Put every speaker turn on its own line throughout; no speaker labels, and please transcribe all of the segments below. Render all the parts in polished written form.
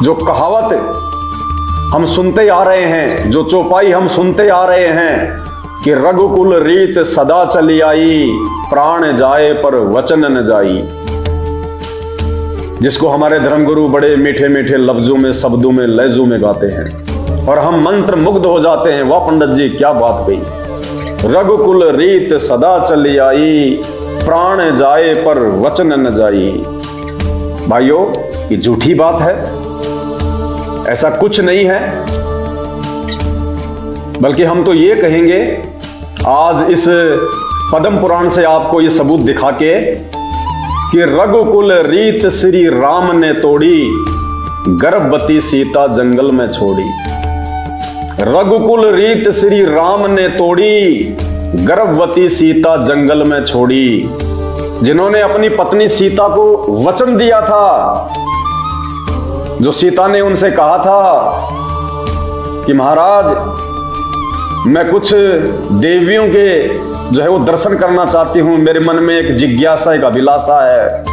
जो कहावत हम सुनते आ रहे हैं, जो चौपाई हम सुनते आ रहे हैं कि रघुकुल रीत सदा चली आई, प्राण जाए पर वचन न जाई, जिसको हमारे धर्मगुरु बड़े मीठे मीठे लफ्जों में, शब्दों में, लहजों में गाते हैं और हम मंत्र मुग्ध हो जाते हैं। वाह पंडित जी, क्या बात कही। रघुकुल रीत सदा चली आई, प्राण जाए पर वचन न जाई। भाइयों, ये झूठी बात है, ऐसा कुछ नहीं है। बल्कि हम तो ये कहेंगे, आज इस पद्म पुराण से आपको ये सबूत दिखा के कि रघुकुल रीत श्री राम ने तोड़ी, गर्भवती सीता जंगल में छोड़ी। रघुकुल रीत श्री राम ने तोड़ी, गर्भवती सीता जंगल में छोड़ी। जिन्होंने अपनी पत्नी सीता को वचन दिया था, जो सीता ने उनसे कहा था कि महाराज मैं कुछ देवियों के जो है वो दर्शन करना चाहती हूं, मेरे मन में एक जिज्ञासा, एक अभिलाषा है,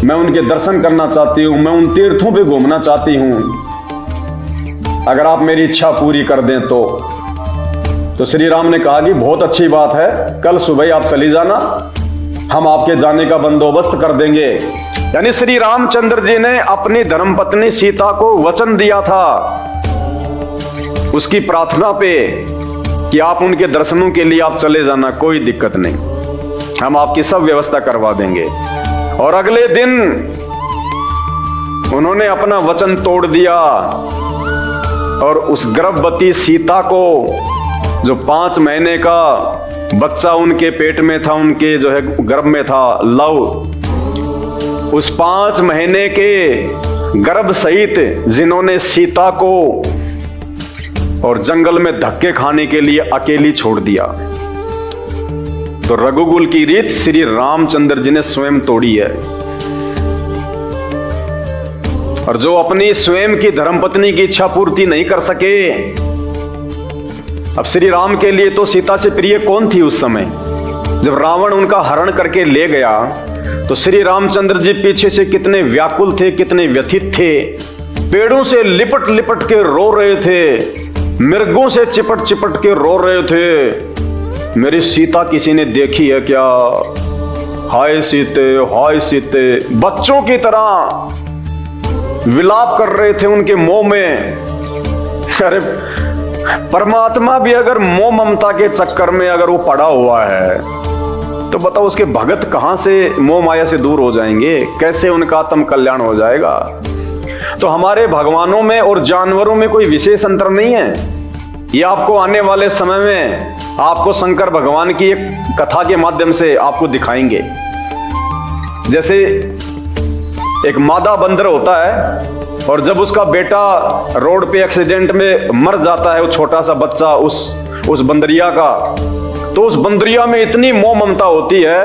मैं उनके दर्शन करना चाहती हूं, मैं उन तीर्थों पे घूमना चाहती हूं, अगर आप मेरी इच्छा पूरी कर दें तो श्री राम ने कहा कि बहुत अच्छी बात है, कल सुबह आप चली जाना, हम आपके जाने का बंदोबस्त कर देंगे। यानी श्री रामचंद्र जी ने अपनी धर्मपत्नी सीता को वचन दिया था, उसकी प्रार्थना पे कि आप उनके दर्शनों के लिए आप चले जाना, कोई दिक्कत नहीं, हम आपकी सब व्यवस्था करवा देंगे। और अगले दिन उन्होंने अपना वचन तोड़ दिया और उस गर्भवती सीता को, जो 5 महीने का बच्चा उनके पेट में था, उनके जो है गर्भ में था लव, उस 5 महीने के गर्भ सहित जिन्होंने सीता को और जंगल में धक्के खाने के लिए अकेली छोड़ दिया, तो रघुकुल की रीत श्री रामचंद्र जी ने स्वयं तोड़ी है। और जो अपनी स्वयं की धर्मपत्नी की इच्छा पूर्ति नहीं कर सके, अब श्री राम के लिए तो सीता से प्रिय कौन थी उस समय? जब रावण उनका हरण करके ले गया तो श्री रामचंद्र जी पीछे से कितने व्याकुल थे, कितने व्यथित थे, पेड़ों से लिपट लिपट के रो रहे थे, मृगों से चिपट चिपट के रो रहे थे, मेरी सीता किसी ने देखी है क्या? हाय सीते, हाय सीते, बच्चों की तरह विलाप कर रहे थे उनके मोह में। अरे परमात्मा भी अगर मोह ममता के चक्कर में अगर वो पड़ा हुआ है तो बताओ उसके भगत कहां से मोह माया से दूर हो जाएंगे? कैसे उनका आत्म कल्याण हो जाएगा? तो हमारे भगवानों में और जानवरों में कोई विशेष अंतर नहीं है। ये आपको आने वाले समय में आपको शंकर भगवान की एक कथा के माध्यम से आपको दिखाएंगे। जैसे एक मादा बंदर होता है और जब उसका बेटा रोड पे एक्सीडेंट में मर जाता है, वो छोटा सा बच्चा उस बंदरिया का, तो उस बंदरिया में इतनी मोह ममता होती है,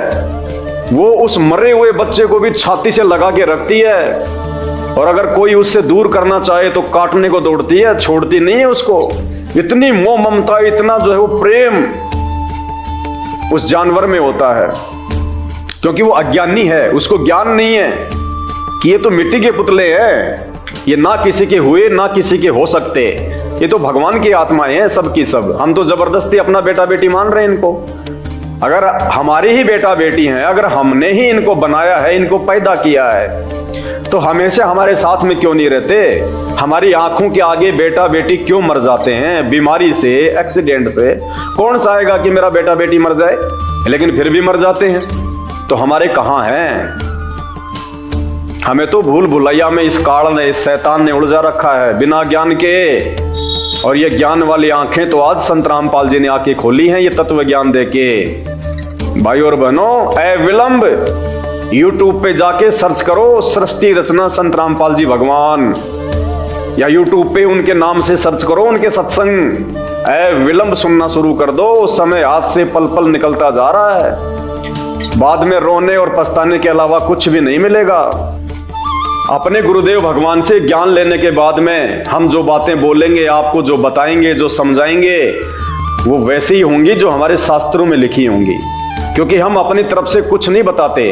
वो उस मरे हुए बच्चे को भी छाती से लगा के रखती है और अगर कोई उससे दूर करना चाहे तो काटने को दौड़ती है, छोड़ती नहीं है उसको। इतनी मोह ममता, इतना जो है वो प्रेम उस जानवर में होता है, क्योंकि वो अज्ञानी है, उसको ज्ञान नहीं है कि ये तो मिट्टी के पुतले हैं, ये ना किसी के हुए ना किसी के हो सकते, ये तो भगवान की आत्माएं हैं सब की सब। हम तो जबरदस्ती अपना बेटा बेटी मान रहे हैं इनको। अगर हमारी ही बेटा बेटी हैं, अगर हमने ही इनको बनाया है, इनको पैदा किया है, तो हमेशा हमारे साथ में क्यों नहीं रहते? हमारी आंखों के आगे बेटा बेटी क्यों मर जाते हैं? बीमारी से, एक्सीडेंट से। कौन चाहेगा कि मेरा बेटा बेटी मर जाए? लेकिन फिर भी मर जाते हैं। तो हमारे कहां हैं? हमें तो भूल भुलैया में इस काल ने, इस शैतान ने उलझा रखा है बिना ज्ञान के। और ये ज्ञान वाली आंखें तो आज संत रामपाल जी ने आके खोली हैं, ये तत्व ज्ञान देके। भाई और बहनों, ए विलंब यूट्यूब पे जाके सर्च करो सृष्टि रचना संत रामपाल जी भगवान, या यूट्यूब पे उनके नाम से सर्च करो उनके सत्संग। ए विलंब सुनना शुरू कर दो, समय हाथ से पल पल निकलता जा रहा है, बाद में रोने और पछताने के अलावा कुछ भी नहीं मिलेगा। अपने गुरुदेव भगवान से ज्ञान लेने के बाद में हम जो बातें बोलेंगे, आपको जो बताएंगे, जो समझाएंगे, वो वैसी ही होंगी जो हमारे शास्त्रों में लिखी होंगी। क्योंकि हम अपनी तरफ से कुछ नहीं बताते।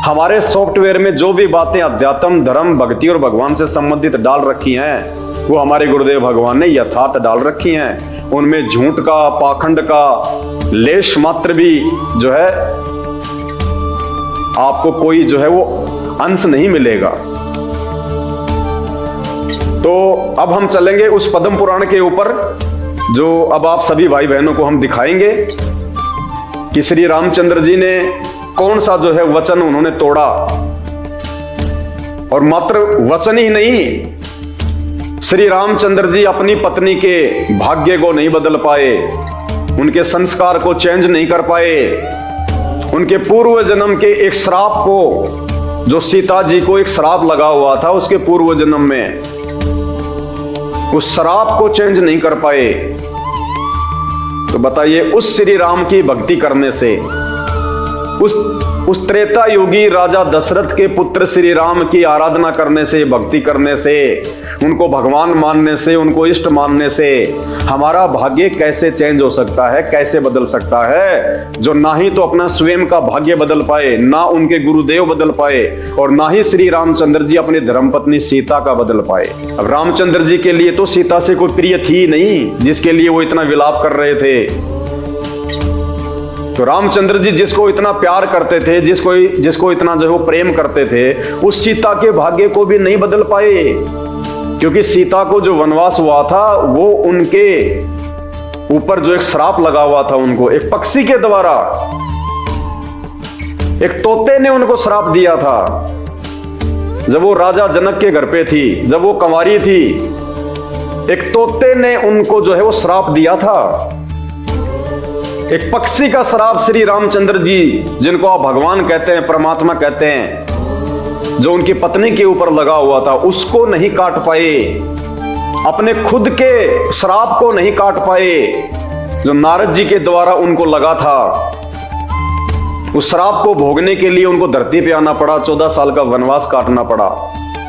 हमारे सॉफ्टवेयर में जो भी बातें अध्यात्म, धर्म, भक्ति और भगवान से संबंधित डाल रखी हैं वो हमारे गुरुदेव भगवान ने यथार्थ डाल रखी हैं। उनमें झूठ का, पाखंड का लेश मात्र भी जो है आपको कोई जो है वो अंश नहीं मिलेगा। तो अब हम चलेंगे उस पद्म पुराण के ऊपर, जो अब आप सभी भाई बहनों को हम दिखाएंगे कि श्री रामचंद्र जी ने कौन सा जो है वचन उन्होंने तोड़ा। और मात्र वचन ही नहीं, श्री रामचंद्र जी अपनी पत्नी के भाग्य को नहीं बदल पाए, उनके संस्कार को चेंज नहीं कर पाए, उनके पूर्व जन्म के एक श्राप को, जो सीता जी को एक श्राप लगा हुआ था उसके पूर्व जन्म में, उस श्राप को चेंज नहीं कर पाए। तो बताइए, उस श्री राम की भक्ति करने से, उस त्रेता युगी राजा दशरथ के पुत्र श्री राम की आराधना करने से, भक्ति करने से, उनको भगवान मानने से, उनको इष्ट मानने से हमारा भाग्य कैसे चेंज हो सकता है, कैसे बदल सकता है, जो ना ही तो अपना स्वयं का भाग्य बदल पाए, ना उनके गुरुदेव बदल पाए, और ना ही श्री रामचंद्र जी अपनी धर्मपत्नी सीता का बदल पाए। अब रामचंद्र जी के लिए तो सीता से कोई प्रिय थी नहीं जिसके लिए वो इतना विलाप कर रहे थे। तो रामचंद्र जी जिसको इतना प्यार करते थे, जिसको इतना जो है प्रेम करते थे, उस सीता के भाग्य को भी नहीं बदल पाए। क्योंकि सीता को जो वनवास हुआ था वो उनके ऊपर जो एक श्राप लगा हुआ था, उनको एक पक्षी के द्वारा, एक तोते ने उनको श्राप दिया था। जब वो राजा जनक के घर पे थी, जब वो कंवारी थी, एक तोते ने उनको जो है वो श्राप दिया था। एक पक्षी का श्राप श्री रामचंद्र जी, जिनको आप भगवान कहते हैं, परमात्मा कहते हैं, जो उनकी पत्नी के ऊपर लगा हुआ था, उसको नहीं काट पाए, अपने खुद के श्राप को नहीं काट पाए जो नारद जी के द्वारा उनको लगा था। उस श्राप को भोगने के लिए उनको धरती पे आना पड़ा, 14 साल का वनवास काटना पड़ा,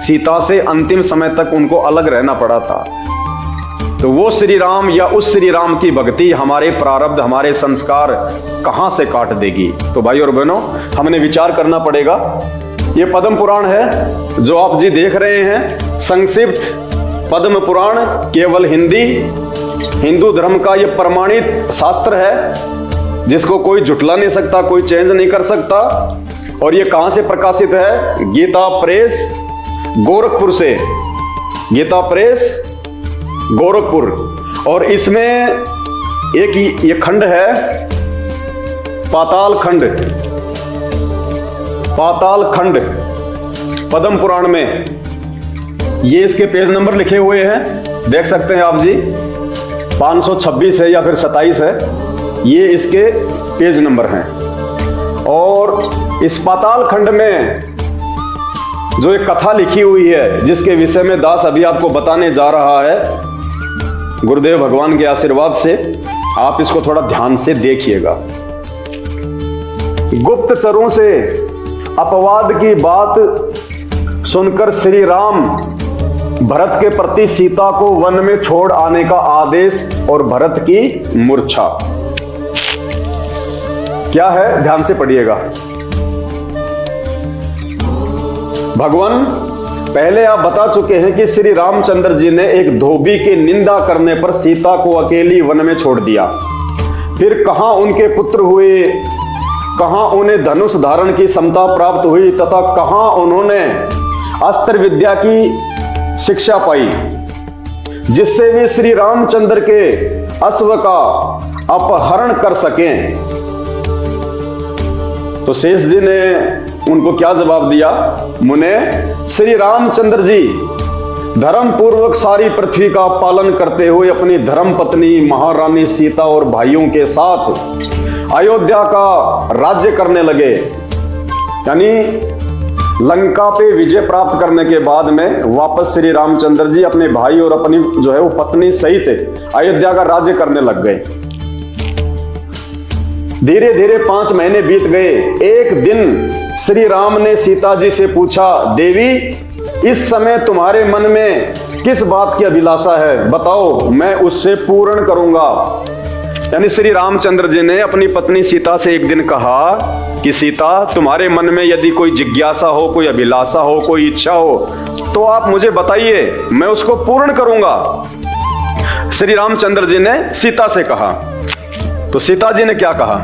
सीता से अंतिम समय तक उनको अलग रहना पड़ा था। तो वो श्री राम या उस श्री राम की भक्ति हमारे प्रारब्ध, हमारे संस्कार कहां से काट देगी। तो भाई और बहनों, हमने विचार करना पड़ेगा। ये पद्म पुराण है जो आप जी देख रहे हैं, संक्षिप्त पद्म पुराण, केवल हिंदू धर्म का ये प्रमाणित शास्त्र है जिसको कोई झुटला नहीं सकता, कोई चेंज नहीं कर सकता। और ये कहां से प्रकाशित है? गीता प्रेस गोरखपुर से, गीता प्रेस गोरखपुर। और इसमें एक ये खंड है पाताल खंड पद्म पुराण में, ये इसके पेज नंबर लिखे हुए हैं, देख सकते हैं आप जी, 526 है या फिर 27 है, ये इसके पेज नंबर हैं। और इस पाताल खंड में जो एक कथा लिखी हुई है, जिसके विषय में दास अभी आपको बताने जा रहा है, गुरुदेव भगवान के आशीर्वाद से आप इसको थोड़ा ध्यान से देखिएगा। गुप्तचरों से अपवाद की बात सुनकर श्री राम भरत के प्रति सीता को वन में छोड़ आने का आदेश और भरत की मूर्छा क्या है, ध्यान से पढ़िएगा। भगवान पहले आप बता चुके हैं कि श्री रामचंद्र जी ने एक धोबी की निंदा करने पर सीता को अकेली वन में छोड़ दिया। फिर कहां उनके पुत्र हुए, कहां उन्हें धनुष धारण की क्षमता प्राप्त हुई, तथा कहां उन्होंने अस्त्र विद्या की शिक्षा पाई, जिससे वे श्री रामचंद्र के अश्व का अपहरण कर सकें। तो शेष जी ने उनको क्या जवाब दिया? मुने, श्री रामचंद्र जी धर्म पूर्वक सारी पृथ्वी का पालन करते हुए अपनी धर्म पत्नी महारानी सीता और भाइयों के साथ अयोध्या का राज्य करने लगे। यानी लंका पे विजय प्राप्त करने के बाद में वापस श्री रामचंद्र जी अपने भाई और अपनी जो है वो पत्नी सहित अयोध्या का राज्य करने लग गए। धीरे धीरे 5 महीने बीत गए। एक दिन श्री राम ने सीता जी से पूछा, देवी, इस समय तुम्हारे मन में किस बात की अभिलाषा है? बताओ, मैं उससे पूर्ण करूंगा। यानी श्री रामचंद्र जी ने अपनी पत्नी सीता से एक दिन कहा कि सीता, तुम्हारे मन में यदि कोई जिज्ञासा हो, कोई अभिलाषा हो, कोई इच्छा हो तो आप मुझे बताइए, मैं उसको पूर्ण करूंगा। श्री रामचंद्र जी ने सीता से कहा। तो सीता जी ने क्या कहा?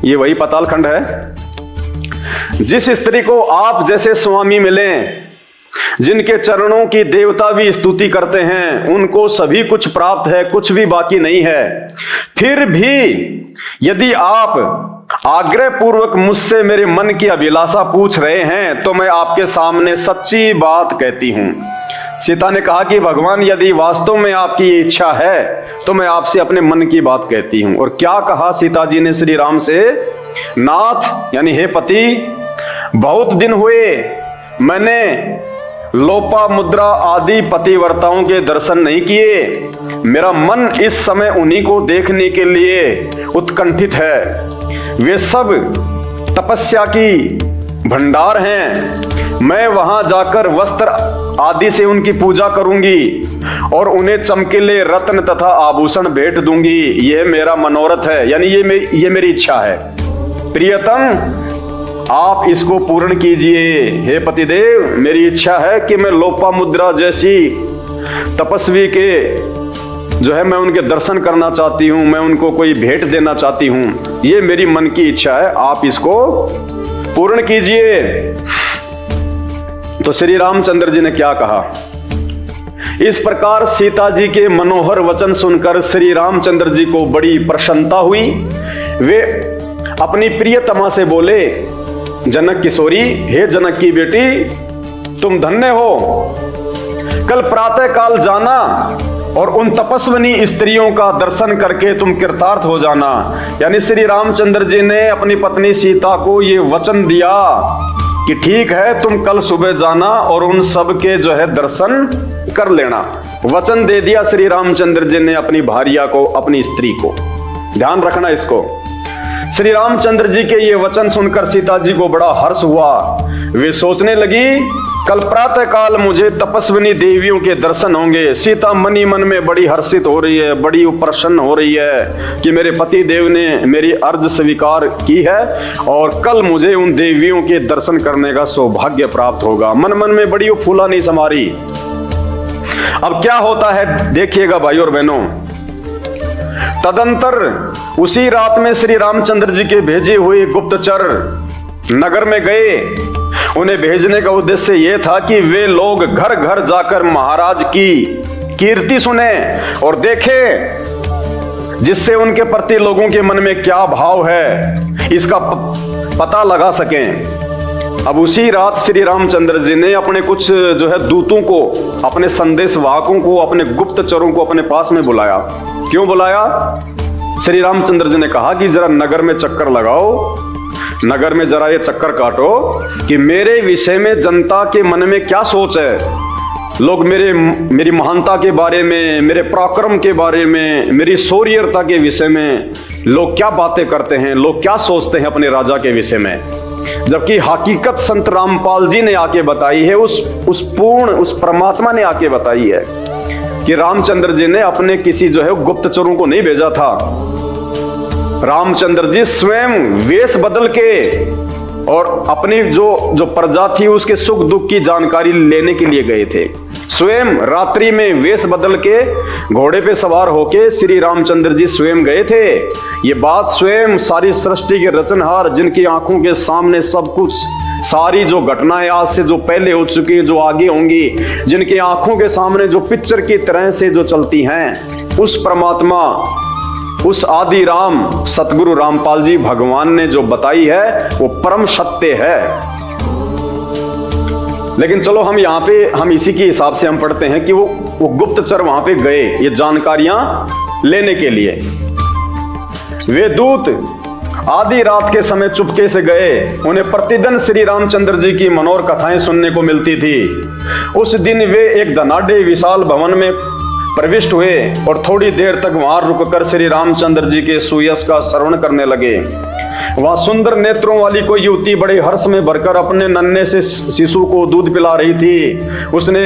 ये वही पातालखंड है। जिस स्त्री को आप जैसे स्वामी मिलें, जिनके चरणों की देवता भी स्तुति करते हैं, उनको सभी कुछ प्राप्त है, कुछ भी बाकी नहीं है। फिर भी यदि आप आग्रह पूर्वक मुझसे मेरे मन की अभिलाषा पूछ रहे हैं तो मैं आपके सामने सच्ची बात कहती हूं। सीता ने कहा कि भगवान, यदि वास्तव में आपकी इच्छा है तो मैं आपसे अपने मन की बात कहती हूं। और क्या कहा सीता जी ने श्री राम से? नाथ यानी हे पति, बहुत दिन हुए मैंने लोपा मुद्रा आदि पतिव्रताओं के दर्शन नहीं किए। मेरा मन इस समय उन्हीं को देखने के लिए उत्कंठित है। वे सब तपस्या की भंडार हैं। मैं वहां जाकर वस्त्र आदि से उनकी पूजा करूंगी और उन्हें चमकीले रत्न तथा आभूषण भेंट दूंगी। यह मेरा मनोरथ है, यानी ये मेरी इच्छा है। प्रियतम, आप इसको पूर्ण कीजिए। हे पतिदेव, मेरी इच्छा है कि मैं लोपा मुद्रा जैसी तपस्वी के जो है मैं उनके दर्शन करना चाहती हूं, मैं उनको कोई भेंट देना चाहती हूं। ये मेरी मन की इच्छा है, आप इसको पूर्ण कीजिए। तो श्री रामचंद्र जी ने क्या कहा? इस प्रकार सीता जी के मनोहर वचन सुनकर श्री रामचंद्र जी को बड़ी प्रसन्नता हुई। वे अपनी प्रियतमा से बोले, जनक किशोरी, हे जनक की बेटी, तुम धन्य हो। कल प्रातः काल जाना और उन तपस्विनी स्त्रियों का दर्शन करके तुम कृतार्थ हो जाना। यानी श्री रामचंद्र जी ने अपनी पत्नी सीता को ये वचन दिया कि ठीक है, तुम कल सुबह जाना और उन सब के जो है दर्शन कर लेना। वचन दे दिया श्री रामचंद्र जी ने अपनी भार्या को, अपनी स्त्री को। ध्यान रखना इसको। श्री रामचंद्र जी के ये वचन सुनकर सीता जी को बड़ा हर्ष हुआ। वे सोचने लगी, कल प्रातः काल मुझे तपस्विनी देवियों के दर्शन होंगे। सीता मन ही मन में बड़ी हर्षित हो रही है, बड़ी प्रसन्न हो रही है कि मेरे पति देव ने मेरी अर्ज स्वीकार की है और कल मुझे उन देवियों के दर्शन करने का सौभाग्य प्राप्त होगा। मन मन में बड़ी फूला नहीं समा रही। अब क्या होता है देखिएगा भाई और बहनों। तदंतर उसी रात में श्री रामचंद्र जी के भेजे हुए गुप्तचर नगर में गए। उन्हें भेजने का उद्देश्य यह था कि वे लोग घर घर जाकर महाराज की कीर्ति सुने और देखें, जिससे उनके प्रति लोगों के मन में क्या भाव है इसका पता लगा सकें। अब उसी रात श्री रामचंद्र जी ने अपने कुछ जो है दूतों को, अपने संदेशवाहकों को, अपने गुप्तचरों को अपने पास में बुलाया। क्यों बुलाया? श्री रामचंद्र जी ने कहा कि जरा नगर में चक्कर लगाओ, नगर में जरा ये चक्कर काटो कि मेरे विषय में जनता के मन में क्या सोच है। लोग मेरी महानता के बारे में, मेरे पराक्रम के बारे में, मेरी शौर्यता के विषय में लोग क्या बातें करते हैं, लोग क्या सोचते हैं अपने राजा के विषय में। जबकि हकीकत संत रामपाल जी ने आके बताई है, उस परमात्मा ने आके बताई है कि रामचंद्र जी ने अपने किसी जो है गुप्तचरों को नहीं भेजा था। रामचंद्र जी स्वयं वेश बदल के और अपनी जो प्रजा थी उसके सुख दुख की जानकारी लेने के लिए गए थे। स्वयं रात्रि में वेश बदल के घोड़े पे सवार होके श्री रामचंद्र जी स्वयं गए थे। ये बात स्वयं सारी सृष्टि के रचनहार, जिनकी आंखों के सामने सब कुछ, सारी जो घटनाएं आज से जो पहले हो चुकी, जो आगे होंगी, जिनकी आंखों के सामने जो पिक्चर की तरह से जो चलती हैं, उस परमात्मा, उस आदि राम सतगुरु रामपाल जी भगवान ने जो बताई है वो परम सत्य है। लेकिन चलो हम इसी के हिसाब से हम पढ़ते हैं कि वो गुप्तचर वहां पे गए ये जानकारियां लेने के लिए। वे दूत आधी रात के समय चुपके से गए। उन्हें प्रतिदिन श्री रामचंद्र जी की मनोहर कथाएं सुनने को मिलती थी। उस दिन वे एक धनाढ्य विशाल भवन में प्रविष्ट हुए और थोड़ी देर तक वहां रुककर श्री रामचंद्र जी के सुयश का श्रवण करने लगे। वहां सुंदर नेत्रों वाली कोई युवती बड़े हर्ष में भरकर अपने नन्हे से शिशु को दूध पिला रही थी। उसने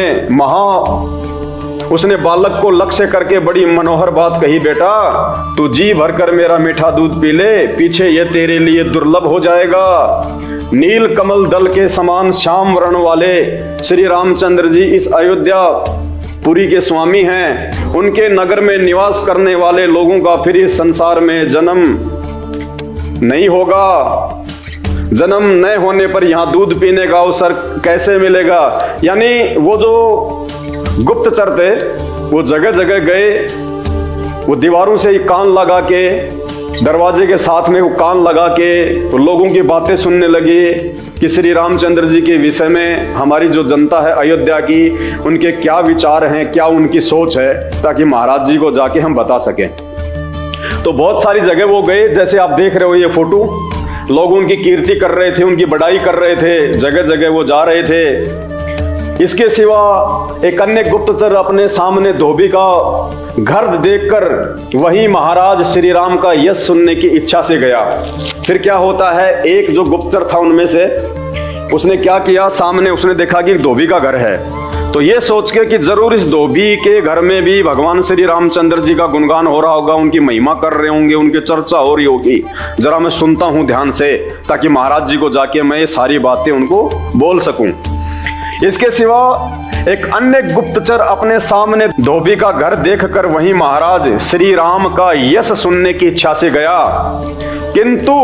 उसने बालक को लक्ष्य करके बड़ी मनोहर बात कही, बेटा तू जी भरकर मेरा मीठा दूध पी ले, पीछे ये तेरे लिए दुर्लभ हो जाएगा। नील कमल दल के समान श्याम वर्ण वाले श्री रामचंद्र जी इस अयोध्या पुरी के स्वामी हैं। उनके नगर में निवास करने वाले लोगों का फिर इस संसार में जन्म नहीं होगा। जन्म न होने पर यहाँ दूध पीने का अवसर कैसे मिलेगा। यानी वो जो गुप्तचर थे वो जगह जगह गए, वो दीवारों से ही कान लगा के, दरवाजे के साथ में वो कान लगा के तो लोगों की बातें सुनने लगे कि श्री रामचंद्र जी के विषय में हमारी जो जनता है अयोध्या की, उनके क्या विचार हैं, क्या उनकी सोच है, ताकि महाराज जी को जाके हम बता सकें। तो बहुत सारी जगह वो गए, जैसे आप देख रहे हो ये फोटो, लोग उनकी कीर्ति कर रहे थे, उनकी बड़ाई कर रहे थे, जगह जगह वो जा रहे थे। इसके सिवा एक अन्य गुप्तचर अपने सामने धोबी का घर देखकर वही महाराज श्री राम का यश सुनने की इच्छा से गया। फिर क्या होता है, एक जो गुप्तचर था उनमें से, उसने क्या किया, सामने उसने देखा कि धोबी का घर है, तो ये सोच के कि जरूर इस धोबी के घर में भी भगवान श्री रामचंद्र जी का गुणगान हो रहा होगा, उनकी महिमा कर रहे होंगे, उनकी चर्चा हो रही होगी, जरा मैं सुनता हूं ध्यान से, ताकि महाराज जी को जाके मैं ये सारी बातें उनको बोल सकूं। इसके सिवा एक अन्य गुप्तचर अपने सामने धोबी का घर देखकर वहीं महाराज श्री राम का यश सुनने की इच्छा से गया, किंतु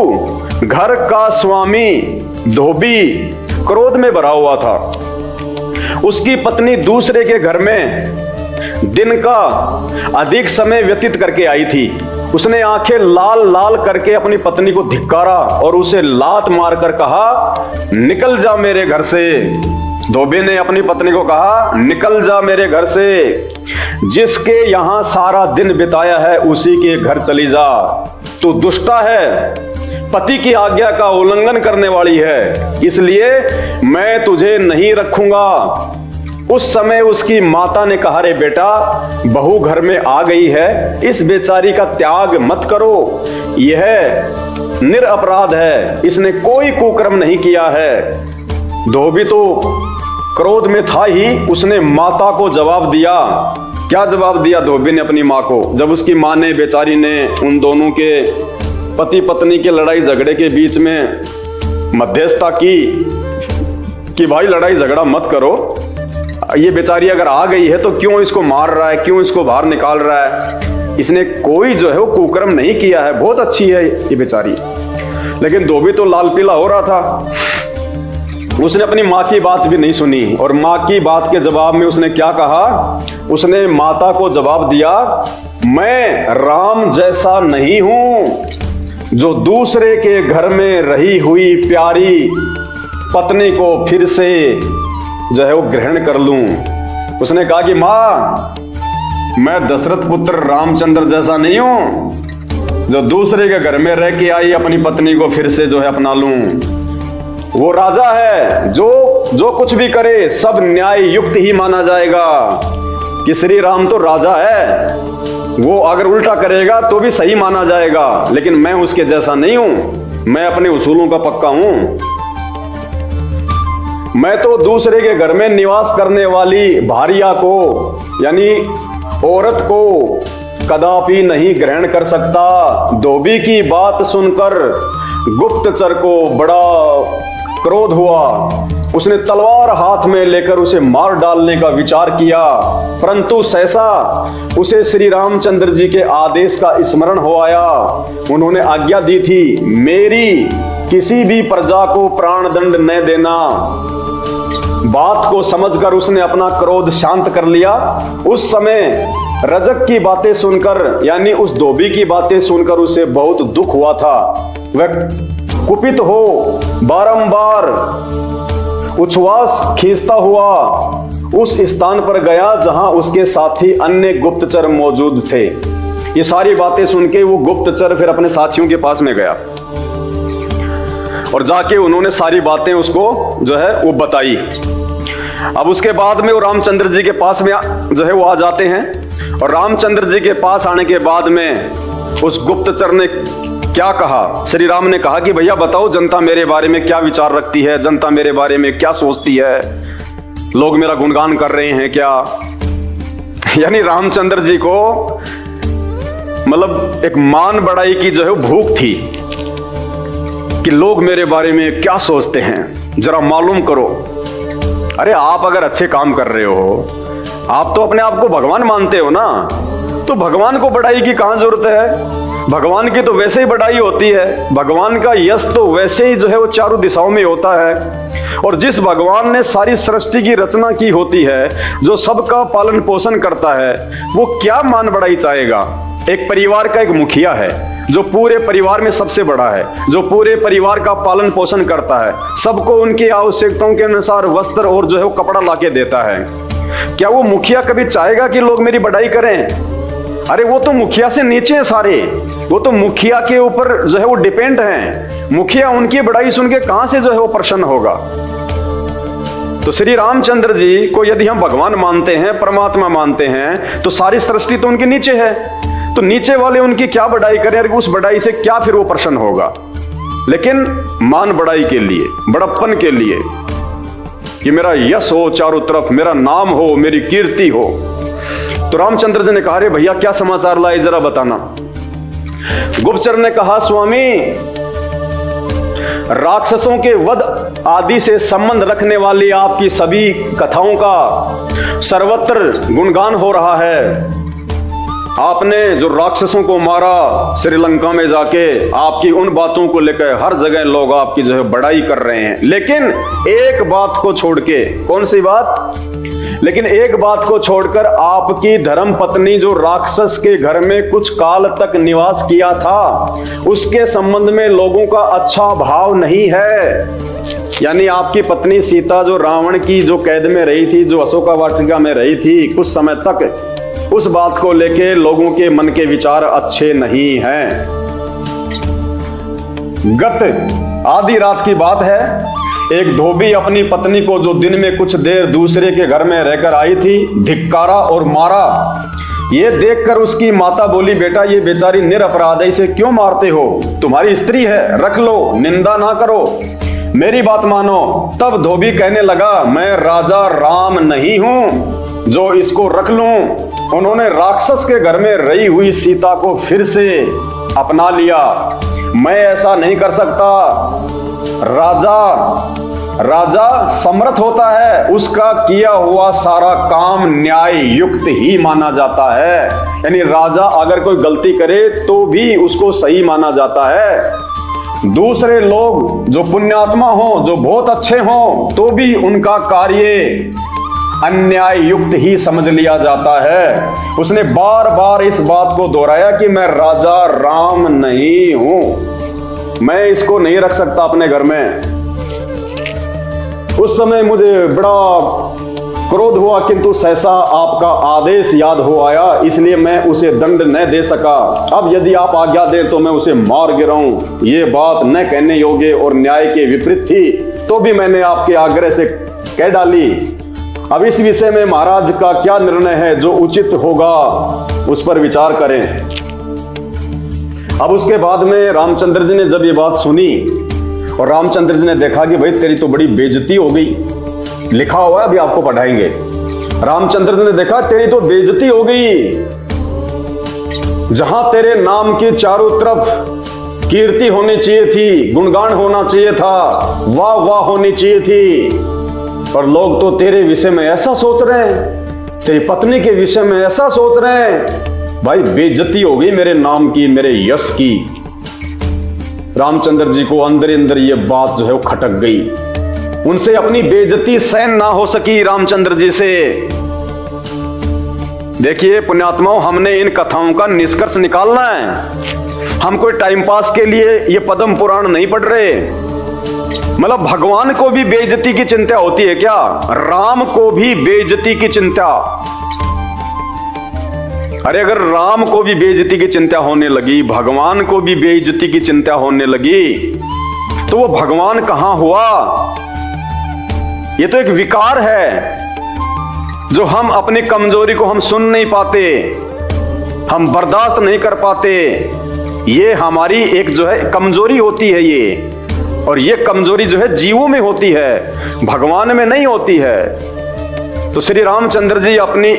घर का स्वामी धोबी क्रोध में भरा हुआ था। उसकी पत्नी दूसरे के घर में दिन का अधिक समय व्यतीत करके आई थी। उसने आंखें लाल लाल करके अपनी पत्नी को धिक्कारा और उसे लात मारकर कहा, निकल जा मेरे घर से। धोबी ने अपनी पत्नी को कहा, निकल जा मेरे घर से, जिसके यहां सारा दिन बिताया है उसी के घर चली जा। तू दुष्टा है, पति की आज्ञा का उल्लंघन करने वाली है, इसलिए मैं तुझे नहीं रखूंगा। उस समय उसकी माता ने कहा, रे बेटा बहू घर में आ गई है, इस बेचारी का त्याग मत करो, यह निरपराध है, इसने कोई कुकर्म नहीं किया है। धोबी तो क्रोध में था ही, उसने माता को जवाब दिया। क्या जवाब दिया धोबी ने अपनी माँ को, जब उसकी माँ ने बेचारी ने उन दोनों के पति पत्नी के लड़ाई झगड़े के बीच में मध्यस्थता की कि भाई लड़ाई झगड़ा मत करो, ये बेचारी अगर आ गई है तो क्यों इसको मार रहा है, क्यों इसको बाहर निकाल रहा है, इसने कोई जो है वो कुकर्म नहीं किया है, बहुत अच्छी है ये बेचारी। लेकिन धोबी तो लाल पीला हो रहा था, उसने अपनी माँ की बात भी नहीं सुनी, और माँ की बात के जवाब में उसने क्या कहा, उसने माता को जवाब दिया, मैं राम जैसा नहीं हूं जो दूसरे के घर में रही हुई प्यारी पत्नी को फिर से जो है वो ग्रहण कर लूं। उसने कहा कि माँ मैं दशरथ पुत्र रामचंद्र जैसा नहीं हूं जो दूसरे के घर में रह के आई अपनी पत्नी को फिर से जो है अपना लूं। वो राजा है, जो कुछ भी करे सब न्याय युक्त ही माना जाएगा कि श्री राम तो राजा है, वो अगर उल्टा करेगा तो भी सही माना जाएगा, लेकिन मैं उसके जैसा नहीं हूं, मैं अपने उसूलों का पक्का हूं। मैं तो दूसरे के घर में निवास करने वाली भारिया को यानी औरत को कदापि नहीं ग्रहण कर सकता। धोबी की बात सुनकर गुप्तचर को बड़ा क्रोध हुआ, उसने तलवार हाथ में लेकर उसे मार डालने का विचार किया, परंतु सहसा उसे श्री रामचंद्र जी के आदेश का स्मरण हो आया। उन्होंने आज्ञा दी थी, मेरी किसी भी प्रजा को प्राणदंड न देना। बात को समझकर उसने अपना क्रोध शांत कर लिया। उस समय रजक की बातें सुनकर यानी उस धोबी की बातें सुनकर उसे बहुत दुख हुआ था। वह कुपित हो बारंबार उच्छ्वास खींचता हुआ उस स्थान पर गया जहां उसके साथी अन्य गुप्तचर मौजूद थे। ये सारी बातें सुन के वो गुप्तचर फिर अपने साथियों के पास में गया और जाके उन्होंने सारी बातें उसको जो है वो बताई। अब उसके बाद में वो रामचंद्र जी के पास में जो है वो आ जाते हैं, और रामचंद्र जी के पास आने के बाद में उस गुप्तचर ने क्या कहा, श्री राम ने कहा कि भैया बताओ जनता मेरे बारे में क्या विचार रखती है, जनता मेरे बारे में क्या सोचती है, लोग मेरा गुणगान कर रहे हैं क्या। यानी रामचंद्र जी को मतलब एक मान बढ़ाई की जो है भूख थी कि लोग मेरे बारे में क्या सोचते हैं, जरा मालूम करो। अरे आप अगर अच्छे काम कर रहे हो, आप तो अपने आप को भगवान मानते हो ना, तो भगवान को बढ़ाई की कहां जरूरत है? भगवान की तो वैसे ही बढ़ाई होती है। भगवान का यश तो वैसे ही जो है वो चारों दिशाओं में होता है। और जिस भगवान ने सारी सृष्टि की रचना की होती है, जो सबका पालन पोषण करता है, वो क्या मान बढ़ाई चाहेगा? एक परिवार का एक मुखिया है जो पूरे परिवार में सबसे बड़ा है, जो पूरे परिवार का पालन पोषण करता है, सबको उनकी आवश्यकताओं के अनुसार वस्त्र और जो है वो कपड़ा लाके देता है। क्या वो मुखिया कभी चाहेगा कि लोग मेरी बढ़ाई करें? अरे वो तो मुखिया से नीचे है सारे, वो तो मुखिया के ऊपर जो है वो डिपेंड हैं। मुखिया उनकी बढ़ाई सुन के कहां से जो है वो प्रसन्न होगा? तो श्री रामचंद्र जी को यदि हम भगवान मानते हैं, परमात्मा मानते हैं, तो सारी सृष्टि तो उनके नीचे है। तो नीचे वाले उनकी क्या बढ़ाई करें? उस बढ़ाई से क्या फिर वो प्रसन्न होगा? लेकिन मान बढ़ाई के लिए, बड़प्पन के लिए, कि मेरा यश हो चारों तरफ, मेरा नाम हो, मेरी कीर्ति हो। तो रामचंद्र जी ने कहा, अरे भैया क्या समाचार लाए जरा बताना। गुप्तचर ने कहा, स्वामी राक्षसों के वध आदि से संबंध रखने वाली आपकी सभी कथाओं का सर्वत्र गुणगान हो रहा है। आपने जो राक्षसों को मारा श्रीलंका में जाके, आपकी उन बातों को लेकर हर जगह लोग आपकी जो है बड़ाई कर रहे हैं। लेकिन एक बात को छोड़ के, कौन सी बात? लेकिन एक बात को छोड़कर आपकी धर्म पत्नी जो राक्षस के घर में कुछ काल तक निवास किया था, उसके संबंध में लोगों का अच्छा भाव नहीं है। यानी आपकी पत्नी सीता जो रावण की जो कैद में रही थी, जो अशोका वाटिका में रही थी कुछ समय तक, उस बात को लेके लोगों के मन के विचार अच्छे नहीं हैं। गत आधी रात की बात है, एक धोबी अपनी पत्नी को जो दिन में कुछ देर दूसरे के घर में रहकर आई थी, धिक्कारा और मारा। ये देखकर उसकी माता बोली, बेटा ये बेचारी निरपराध है, इसे क्यों मारते हो? तुम्हारी स्त्री है, रख लो, निंदा ना करो, मेरी बात मानो। तब धोबी कहने लगा, मैं राजा राम नहीं हूं जो इसको रख लूं। उन्होंने राक्षस के घर में रही हुई सीता को फिर से अपना लिया। मैं ऐसा नहीं कर सकता। राजा समर्थ होता है, उसका किया हुआ सारा काम न्याय युक्त ही माना जाता है। यानी राजा अगर कोई गलती करे तो भी उसको सही माना जाता है। दूसरे लोग जो पुण्यात्मा हो, जो बहुत अच्छे हो, तो भी उनका कार्य अन्याय युक्त ही समझ लिया जाता है। उसने बार बार इस बात को दोहराया कि मैं राजा राम नहीं हूं, मैं इसको नहीं रख सकता अपने घर में। उस समय मुझे बड़ा क्रोध हुआ, किंतु सहसा आपका आदेश याद हो आया, इसलिए मैं उसे दंड न दे सका। अब यदि आप आज्ञा दें तो मैं उसे मार गिराऊं। ये बात न कहने योग्य और न्याय के विपरीत थी, तो भी मैंने आपके आग्रह से कह डाली। अब इस विषय में महाराज का क्या निर्णय है, जो उचित होगा उस पर विचार करें। अब उसके बाद में रामचंद्र जी ने जब ये बात सुनी, और रामचंद्र जी ने देखा कि भाई तेरी तो बड़ी बेइज्जती हो गई, लिखा हुआ है अभी आपको पढ़ाएंगे। रामचंद्र जी ने देखा तेरी तो बेइज्जती हो गई, जहां तेरे नाम की चारों तरफ कीर्ति होनी चाहिए थी, गुणगान होना चाहिए था, वाह वाह होनी चाहिए थी, और लोग तो तेरे विषय में ऐसा सोच रहे हैं, तेरी पत्नी के विषय में ऐसा सोच रहे हैं। भाई बेइज्जती हो गई मेरे नाम की, मेरे यश की। रामचंद्र जी को अंदर अंदर ये बात जो है वो खटक गई। उनसे अपनी बेइज्जती सहन ना हो सकी रामचंद्र जी से। देखिए पुण्यात्माओं, हमने इन कथाओं का निष्कर्ष निकालना है। हम कोई टाइम पास के लिए ये पद्म पुराण नहीं पढ़ रहे। मतलब भगवान को भी बेइज्जती की चिंता होती है क्या? राम को भी बेइज्जती की चिंता। अरे अगर राम को भी बेइज्जती की चिंता होने लगी, भगवान को भी बेइज्जती की चिंता होने लगी, तो वो भगवान कहां हुआ? ये तो एक विकार है जो हम अपनी कमजोरी को हम सुन नहीं पाते, हम बर्दाश्त नहीं कर पाते। ये हमारी एक जो है कमजोरी होती है ये, और ये कमजोरी जो है जीवों में होती है, भगवान में नहीं होती है। तो श्री रामचंद्र जी अपनी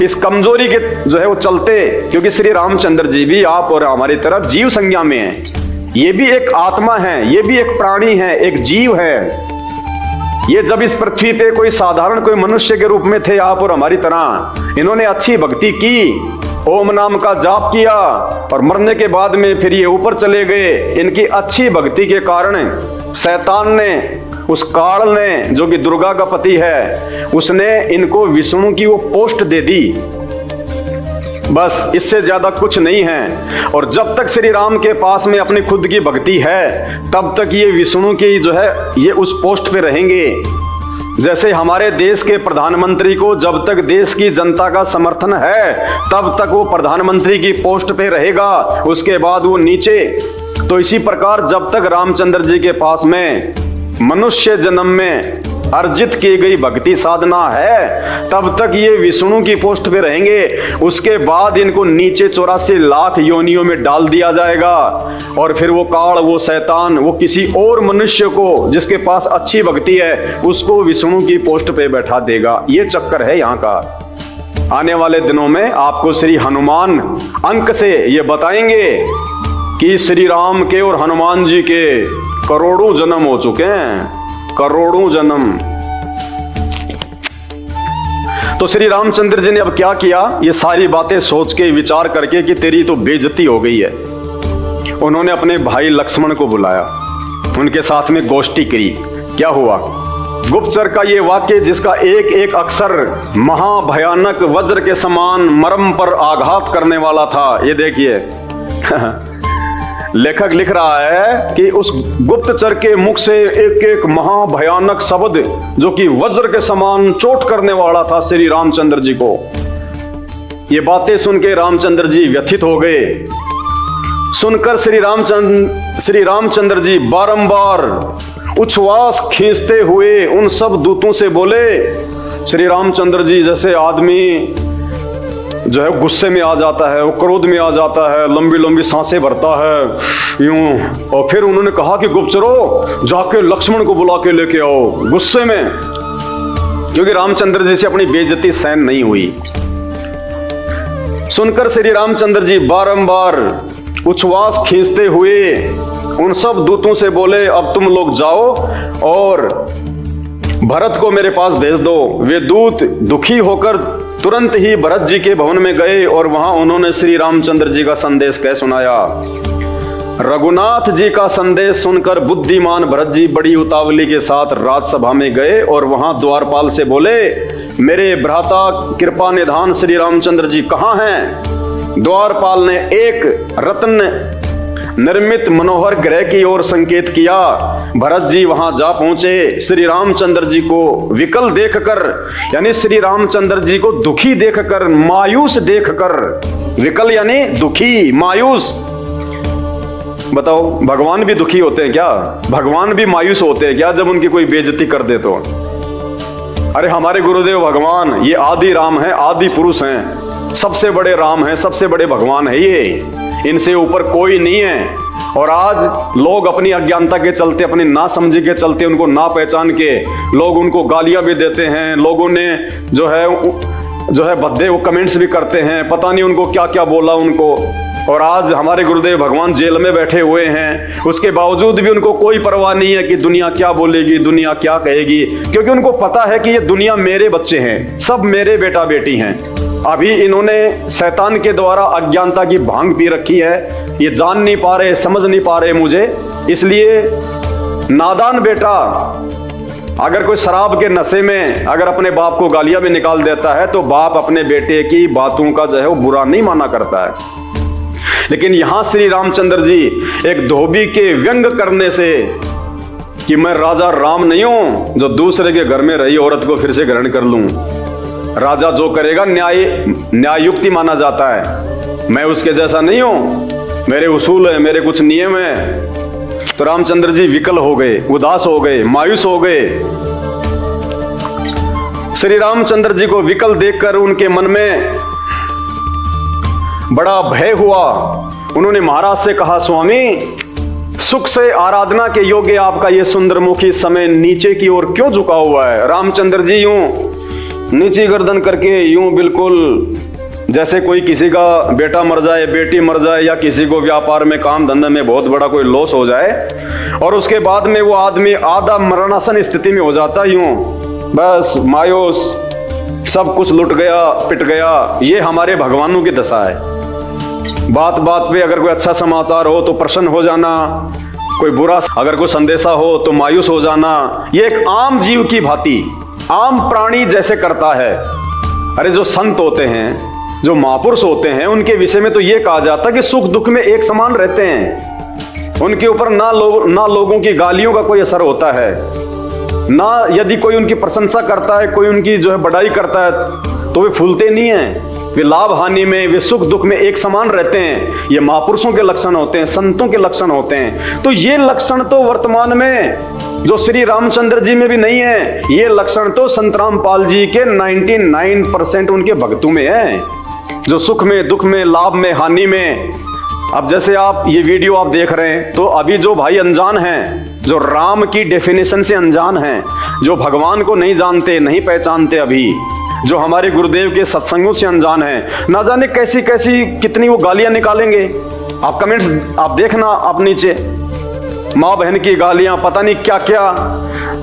इस कमजोरी के जो है वो चलते, क्योंकि श्री रामचंद्र जी भी आप और हमारी तरह जीव संज्ञा में हैं, ये भी एक आत्मा है, ये भी एक प्राणी है, एक जीव है। ये जब इस पृथ्वी पे कोई साधारण कोई मनुष्य के रूप में थे आप और हमारी तरह, इन्होंने अच्छी भक्ति की, ओम नाम का जाप किया और मरने के बाद में फिर ये ऊपर चले गए। इनकी अच्छी भक्ति के कारण शैतान ने, उस काल ने, जो कि दुर्गा का पति है, उसने इनको विष्णु की वो पोस्ट दे दी। बस इससे ज्यादा कुछ नहीं है। और जब तक श्री राम के पास में अपनी खुद की भक्ति है, तब तक ये विष्णु की जो है ये उस पोस्ट पे रहेंगे। जैसे हमारे देश के प्रधानमंत्री को जब तक देश की जनता का समर्थन है, तब तक वो प्रधानमंत्री की पोस्ट पे रहेगा, उसके बाद वो नीचे। तो इसी प्रकार जब तक रामचंद्र जी के पास में मनुष्य जन्म में अर्जित की गई भक्ति साधना है, तब तक ये विष्णु की पोस्ट पे रहेंगे। उसके बाद इनको नीचे 84 लाख योनियों में डाल दिया जाएगा और फिर वो काल, वो शैतान, वो किसी और मनुष्य को जिसके पास अच्छी भक्ति है, उसको विष्णु की पोस्ट पे बैठा देगा। ये चक्कर है यहाँ का। आने वाले दिनों में आपको श्री हनुमान अंक से ये बताएंगे कि श्री राम के और हनुमान जी के करोड़ों जन्म हो चुके हैं, करोड़ों जन्म। तो श्री रामचंद्र जी ने अब क्या किया, ये सारी बातें सोच के विचार करके कि तेरी तो बेइज्जती हो गई है, उन्होंने अपने भाई लक्ष्मण को बुलाया, उनके साथ में गोष्ठी करी। क्या हुआ, गुप्तचर का ये वाक्य जिसका एक एक अक्षर महाभयानक वज्र के समान मर्म पर आघात करने वाला था, ये देखिए लेखक लिख रहा है कि उस गुप्तचर के मुख से एक एक महाभयानक शब्द जो कि वज्र के समान चोट करने वाला था श्री रामचंद्र जी को। ये बातें सुन के रामचंद्र जी व्यथित हो गए। सुनकर श्री रामचंद्र जी बारंबार उच्छ्वास खींचते हुए उन सब दूतों से बोले। श्री रामचंद्र जी जैसे आदमी जो है गुस्से में आ जाता है, वो क्रोध में आ जाता है, लंबी लंबी सांसें भरता है यूं। और फिर उन्होंने कहा कि गुप्तचरों, जाके लक्ष्मण को बुला के लेके आओ, गुस्से में, क्योंकि रामचंद्र जी से अपनी बेइज्जती सहन नहीं हुई। सुनकर श्री रामचंद्र जी बारंबार उच्छ्वास खींचते हुए उन सब दूतों से बोले, अब तुम लोग जाओ और भरत को मेरे पास भेज दो। वे दूत दुखी होकर तुरंत ही भरत जी के भवन में गए और वहां उन्होंने श्री रामचंद्र जी का संदेश कह सुनाया। रघुनाथ जी का संदेश सुनकर बुद्धिमान भरत जी बड़ी उतावली के साथ राजसभा में गए और वहां द्वारपाल से बोले, मेरे भ्राता कृपा निधान श्री रामचंद्र जी कहाँ हैं? द्वारपाल ने एक रत्न निर्मित मनोहर ग्रह की ओर संकेत किया। भरत जी वहां जा पहुंचे। श्री रामचंद्र जी को विकल देखकर, यानी श्री रामचंद्र जी को दुखी देखकर, मायूस देखकर, विकल यानी दुखी, मायूस। बताओ, भगवान भी दुखी होते हैं क्या? भगवान भी मायूस होते हैं क्या जब उनकी कोई बेइज्जती कर दे तो? अरे हमारे गुरुदेव भगवान ये आदि राम है, आदि पुरुष हैं, सबसे बड़े राम हैं, सबसे बड़े भगवान है, ये इनसे ऊपर कोई नहीं है। और आज लोग अपनी अज्ञानता के चलते, अपनी नासमझी के चलते, उनको ना पहचान के लोग उनको गालियां भी देते हैं। लोगों ने जो है भद्दे वो कमेंट्स भी करते हैं, पता नहीं उनको क्या क्या बोला उनको। और आज हमारे गुरुदेव भगवान जेल में बैठे हुए हैं, उसके बावजूद भी उनको कोई परवाह नहीं है कि दुनिया क्या बोलेगी, दुनिया क्या कहेगी, क्योंकि उनको पता है कि ये दुनिया मेरे बच्चे हैं, सब मेरे बेटा बेटी हैं। अभी इन्होंने शैतान के द्वारा अज्ञानता की भांग पी रखी है, ये जान नहीं पा रहे, समझ नहीं पा रहे मुझे। इसलिए नादान बेटा अगर कोई शराब के नशे में अगर अपने बाप को गालियां भी निकाल देता है तो बाप अपने बेटे की बातों का जो है वो बुरा नहीं माना करता है। लेकिन यहां श्री रामचंद्र जी एक धोबी के व्यंग करने से कि मैं राजा राम नहीं हूं जो दूसरे के घर में रही औरत को फिर से ग्रहण कर लूं। राजा जो करेगा न्यायुक्ति माना जाता है, मैं उसके जैसा नहीं हूं, मेरे उसूल है, मेरे कुछ नियम है। तो रामचंद्र जी विकल हो गए, उदास हो गए, मायूस हो गए। श्री रामचंद्र जी को विकल देखकर उनके मन में बड़ा भय हुआ। उन्होंने महाराज से कहा, स्वामी सुख से आराधना के योग्य आपका ये सुंदरमुखी समय नीचे की ओर क्यों झुका हुआ है? रामचंद्र जी यूं नीची गर्दन करके यूं बिल्कुल जैसे कोई किसी का बेटा मर जाए, बेटी मर जाए, या किसी को व्यापार में काम धंधे में बहुत बड़ा कोई लॉस हो जाए और उसके बाद में वो आदमी आधा मरणासन स्थिति में हो जाता, यूं बस मायूस, सब कुछ लुट गया, पिट गया। ये हमारे भगवानों की दशा है। बात बात पे अगर कोई अच्छा समाचार हो तो प्रसन्न हो जाना, कोई बुरा अगर कोई संदेशा हो तो मायूस हो जाना। ये एक आम जीव की भांति, आम प्राणी जैसे करता है। अरे जो संत होते हैं, जो महापुरुष होते हैं, उनके विषय में तो ये कहा जाता है कि सुख दुख में एक समान रहते हैं। उनके ऊपर ना लोगों की गालियों का कोई असर होता है, ना यदि कोई उनकी प्रशंसा करता है, कोई उनकी जो है बड़ाई करता है तो वे फूलते नहीं हैं। वे लाभ हानि में, वे सुख दुख में एक समान रहते हैं। ये महापुरुषों के लक्षण होते हैं, संतों के लक्षण होते हैं। तो ये लक्षण तो वर्तमान में जो श्री रामचंद्र जी में भी नहीं है, ये लक्षण तो संत रामपाल जी के 99% उनके भक्तों में है, जो सुख में, दुख में, लाभ में, हानि में। अब जैसे आप ये वीडियो आप देख रहे हैं तो अभी जो भाई अनजान हैं, जो राम की डेफिनेशन से अनजान हैं, जो भगवान को नहीं जानते, नहीं पहचानते, अभी जो हमारे गुरुदेव के सत्संगों से अनजान हैं, ना जाने कैसी कैसी कितनी वो गालियां निकालेंगे। आप कमेंट्स आप देखना, आप नीचे माँ बहन की गालियां, पता नहीं क्या क्या।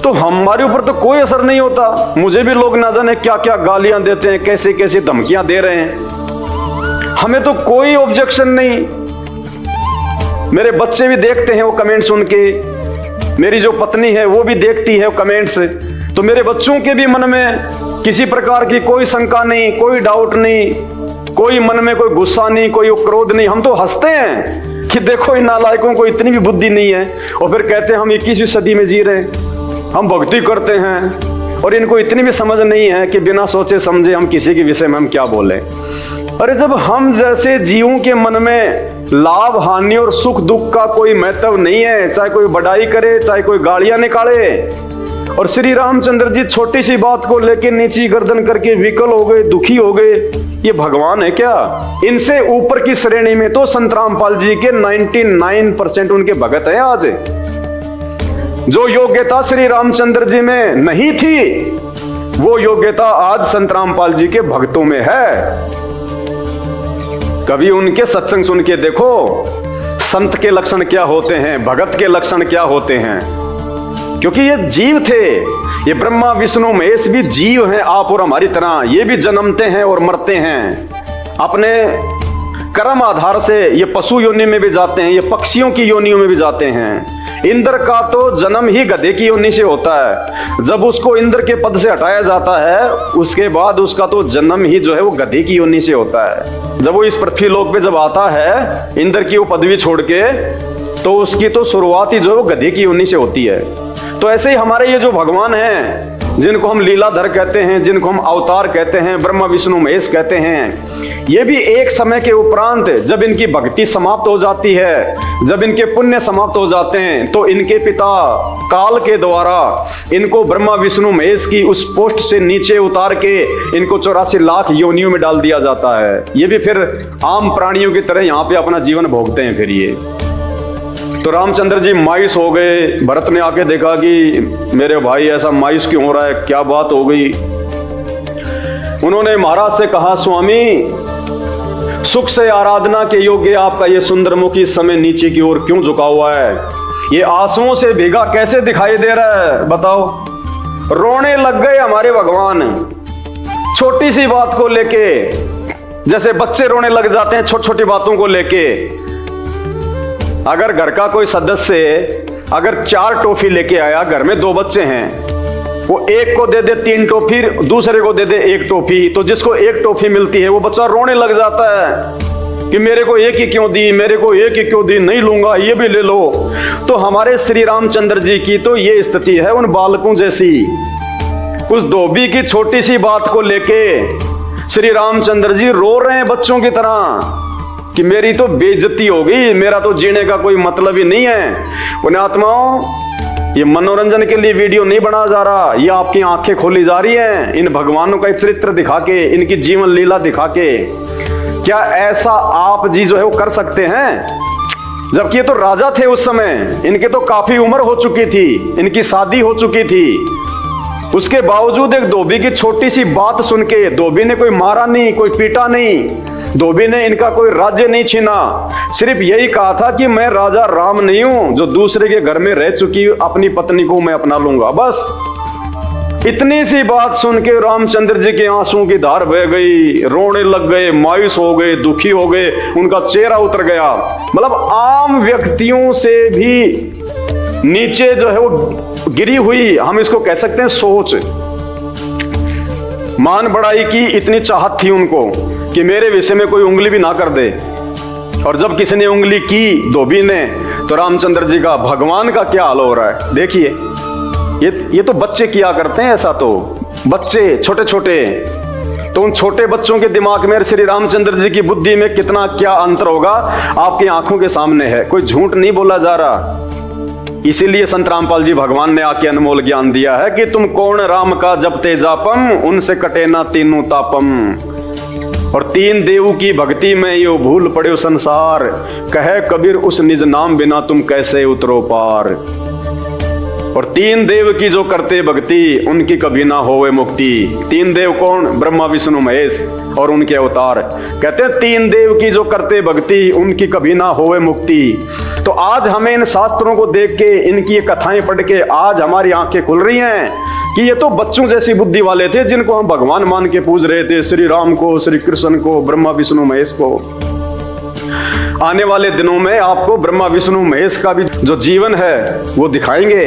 तो हमारे ऊपर तो कोई असर नहीं होता। मुझे भी लोग ना जाने क्या क्या गालियां देते हैं, कैसे कैसे धमकियां दे रहे हैं, हमें तो कोई ऑब्जेक्शन नहीं। मेरे बच्चे भी देखते हैं वो कमेंट सुन के, मेरी जो पत्नी है वो भी देखती है वो कमेंट्स। तो मेरे बच्चों के भी मन में किसी प्रकार की कोई शंका नहीं, कोई डाउट नहीं, कोई मन में कोई गुस्सा नहीं, कोई क्रोध नहीं। हम तो हंसते हैं कि देखो इन नालायकों को इतनी भी बुद्धि नहीं है, और फिर कहते हैं हम 21वीं सदी में जी रहे हैं, हम भक्ति करते हैं और इनको इतनी भी समझ नहीं है कि बिना सोचे समझे हम किसी के विषय में हम क्या बोले। अरे जब हम जैसे जीवों के मन में लाभ हानि और सुख दुख का कोई महत्व नहीं है, चाहे कोई बड़ाई करे, चाहे कोई गालियां निकाले, और श्री रामचंद्र जी छोटी सी बात को लेकर नीची गर्दन करके विकल हो गए, दुखी हो गए, ये भगवान है क्या? इनसे ऊपर की श्रेणी में तो संत रामपाल जी के 99% उनके भगत हैं। आज जो योग्यता श्री रामचंद्र जी में नहीं थी, वो योग्यता आज संत रामपाल जी के भक्तों में है। कभी उनके सत्संग सुन के देखो, संत के लक्षण क्या होते हैं, भगत के लक्षण क्या होते हैं। क्योंकि ये जीव थे, ये ब्रह्मा विष्णु महेश भी जीव हैं, आप और हमारी तरह। ये भी जन्मते हैं और मरते हैं, अपने कर्म आधार से ये पशु योनि में भी जाते हैं, ये पक्षियों की योनियों में भी जाते हैं। इंद्र का तो जन्म ही गधे की योनि से होता है। जब उसको इंद्र के पद से हटाया जाता है, उसके बाद उसका तो जन्म ही जो है वो गधे की योनि से होता है। जब वो इस पृथ्वी लोक पे जब आता है इंद्र की वो पदवी छोड़ के, तो उसकी तो शुरुआत ही जो है वो गधे की योनि से होती है। तो ऐसे ही हमारे ये जो भगवान हैं, जिनको हम लीलाधर कहते हैं, जिनको हम अवतार कहते हैं, ब्रह्मा विष्णु महेश कहते हैं, ये भी एक समय के उपरांत जब इनकी भक्ति समाप्त हो जाती है, जब इनके पुण्य समाप्त हो जाते हैं, तो इनके पिता काल के द्वारा इनको ब्रह्मा विष्णु महेश की उस पोस्ट से नीचे उतार के इनको 84 लाख योनियों में डाल दिया जाता है। ये भी फिर आम प्राणियों की तरह यहाँ पे अपना जीवन भोगते हैं। फिर ये तो रामचंद्र जी मायूस हो गए। भरत ने आके देखा कि मेरे भाई ऐसा मायूस क्यों हो रहा है, क्या बात हो गई। उन्होंने महाराज से कहा, स्वामी सुख से आराधना के योग्य आपका ये सुंदर मुख इस समय नीचे की ओर क्यों झुका हुआ है? ये आंसुओं से भीगा कैसे दिखाई दे रहा है, बताओ। रोने लग गए हमारे भगवान, छोटी सी बात को लेके, जैसे बच्चे रोने लग जाते हैं छोटी छोटी बातों को लेके। अगर घर का कोई सदस्य अगर 4 टॉफी लेके आया, घर में 2 बच्चे हैं, वो एक को दे दे 3 टॉफी, दूसरे को दे दे 1 टॉफी, तो जिसको 1 टॉफी मिलती है वो बच्चा रोने लग जाता है कि मेरे को 1 ही क्यों दी, मेरे को 1 ही क्यों दी, नहीं लूंगा, ये भी ले लो। तो हमारे श्री रामचंद्र जी की तो ये स्थिति है उन बालकों जैसी। उस धोबी की छोटी सी बात को लेके श्री रामचंद्र जी रो रहे हैं बच्चों की तरह कि मेरी तो बेइज्जती हो गई, मेरा तो जीने का कोई मतलब ही नहीं है। पुण्यात्माओं, ये मनोरंजन के लिए वीडियो नहीं बनाया जा रहा, ये आपकी आंखें खोली जा रही हैं इन भगवानों का चरित्र दिखा के, इनकी जीवन लीला दिखा के। क्या ऐसा आप जी जो है वो कर सकते हैं? जबकि ये तो राजा थे उस समय, इनकी तो काफी उम्र हो चुकी थी, इनकी शादी हो चुकी थी। उसके बावजूद एक धोबी की छोटी सी बात सुन के, धोबी ने कोई मारा नहीं, कोई पीटा नहीं, धोबी ने इनका कोई राज्य नहीं छीना, सिर्फ यही कहा था कि मैं राजा राम नहीं हूं जो दूसरे के घर में रह चुकी अपनी पत्नी को मैं अपना लूंगा। बस इतनी सी बात सुन के रामचंद्र जी के आंसुओं की धार बह गई, रोने लग गए, मायूस हो गए, दुखी हो गए, उनका चेहरा उतर गया। मतलब आम व्यक्तियों से भी नीचे जो है वो गिरी हुई, हम इसको कह सकते हैं सोच, मान बढ़ाई की इतनी चाहत थी उनको कि मेरे विषय में कोई उंगली भी ना कर दे। और जब किसी ने उंगली की धोबी ने, तो रामचंद्र जी का भगवान का क्या हाल हो रहा है देखिए। ये तो बच्चे किया करते हैं ऐसा, तो बच्चे छोटे छोटे, तो उन छोटे बच्चों के दिमाग में श्री रामचंद्र जी की बुद्धि में कितना क्या अंतर होगा आपकी आंखों के सामने है, कोई झूठ नहीं बोला जा रहा। इसीलिए संत रामपाल जी भगवान ने आके अनमोल ज्ञान दिया है कि तुम कौन राम का जब तेजापम, उनसे कटे ना तीनों तापम। और तीन देव की भक्ति में यो भूल पड़े संसार, कहे कबीर उस निज नाम बिना तुम कैसे उतरो पार। और तीन देव की जो करते भक्ति, उनकी कभी ना होवे मुक्ति। तीन देव कौन? ब्रह्मा विष्णु महेश और उनके अवतार। कहते हैं तीन देव की जो करते भक्ति, उनकी कभी ना होवे मुक्ति। तो आज हमें इन शास्त्रों को देख के, इनकी ये कथाएं पढ़ के आज हमारी आंखें खुल रही हैं कि ये तो बच्चों जैसी बुद्धि वाले थे जिनको हम भगवान मान के पूज रहे थे, श्री राम को, श्री कृष्ण को, ब्रह्मा विष्णु महेश को। आने वाले दिनों में आपको ब्रह्मा विष्णु महेश का भी जो जीवन है वो दिखाएंगे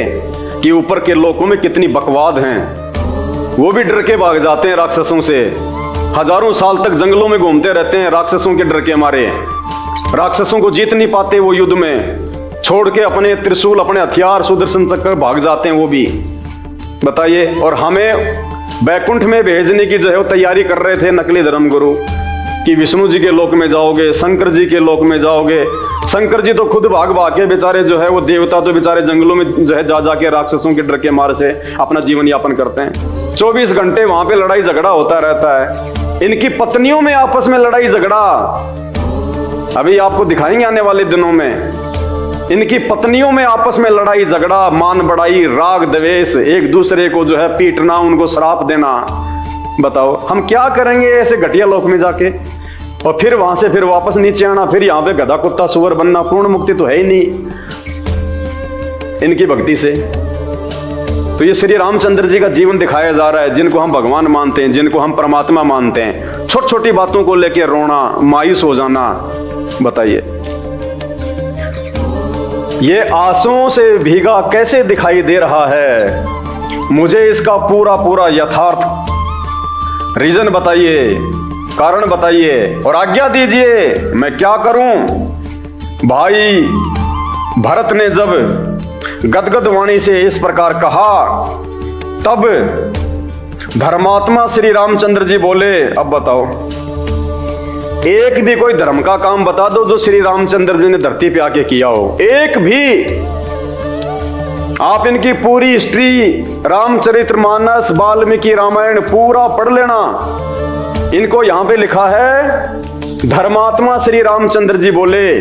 कि ऊपर के लोकों में कितनी बकवाद हैं। वो भी डर के भाग जाते हैं राक्षसों से, हजारों साल तक जंगलों में घूमते रहते हैं राक्षसों के डर के मारे। राक्षसों को जीत नहीं पाते वो युद्ध में, छोड़ के अपने त्रिशूल, अपने हथियार, सुदर्शन चक्र भाग जाते हैं वो भी। बताइए, और हमें बैकुंठ में भेजने की जो है वो तैयारी कर रहे थे नकली धर्मगुरु कि विष्णु जी के लोक में जाओगे, शंकर जी के लोक में जाओगे। शंकर जी तो खुद भाग भाग के बेचारे जो है वो देवता तो बेचारे जंगलों में जो है जा जाके राक्षसों के डर के मार से अपना जीवन यापन करते हैं। 24 घंटे वहां पे लड़ाई झगड़ा होता रहता है। इनकी पत्नियों में आपस में लड़ाई झगड़ा अभी आपको दिखाएंगे आने वाले दिनों में। इनकी पत्नियों में आपस में लड़ाई झगड़ा, मान बढ़ाई, राग द्वेष, एक दूसरे को जो है पीटना, उनको श्राप देना। बताओ हम क्या करेंगे ऐसे घटिया लोक में जाके, और फिर वहां से फिर वापस नीचे आना, फिर यहाँ पे गधा कुत्ता सुअर बनना। पूर्ण मुक्ति तो है ही नहीं इनकी भक्ति से। तो ये श्री रामचंद्र जी का जीवन दिखाया जा रहा है, जिनको हम भगवान मानते हैं, जिनको हम परमात्मा मानते हैं। छोटी छोटी बातों को लेकर रोना, मायूस हो जाना। बताइए ये आंसुओं से भीगा कैसे दिखाई दे रहा है, मुझे इसका पूरा पूरा यथार्थ रीजन बताइए, कारण बताइए और आज्ञा दीजिए, मैं क्या करूं। भाई भरत ने जब गदगद वाणी से इस प्रकार कहा, तब धर्मात्मा श्री रामचंद्र जी बोले, अब बताओ एक भी कोई धर्म का काम बता दो जो श्री रामचंद्र जी ने धरती पे आके किया हो, एक भी। आप इनकी पूरी हिस्ट्री, रामचरितमानस, वाल्मीकि रामायण पूरा पढ़ लेना। इनको यहां पे लिखा है धर्मात्मा श्री रामचंद्र जी बोले,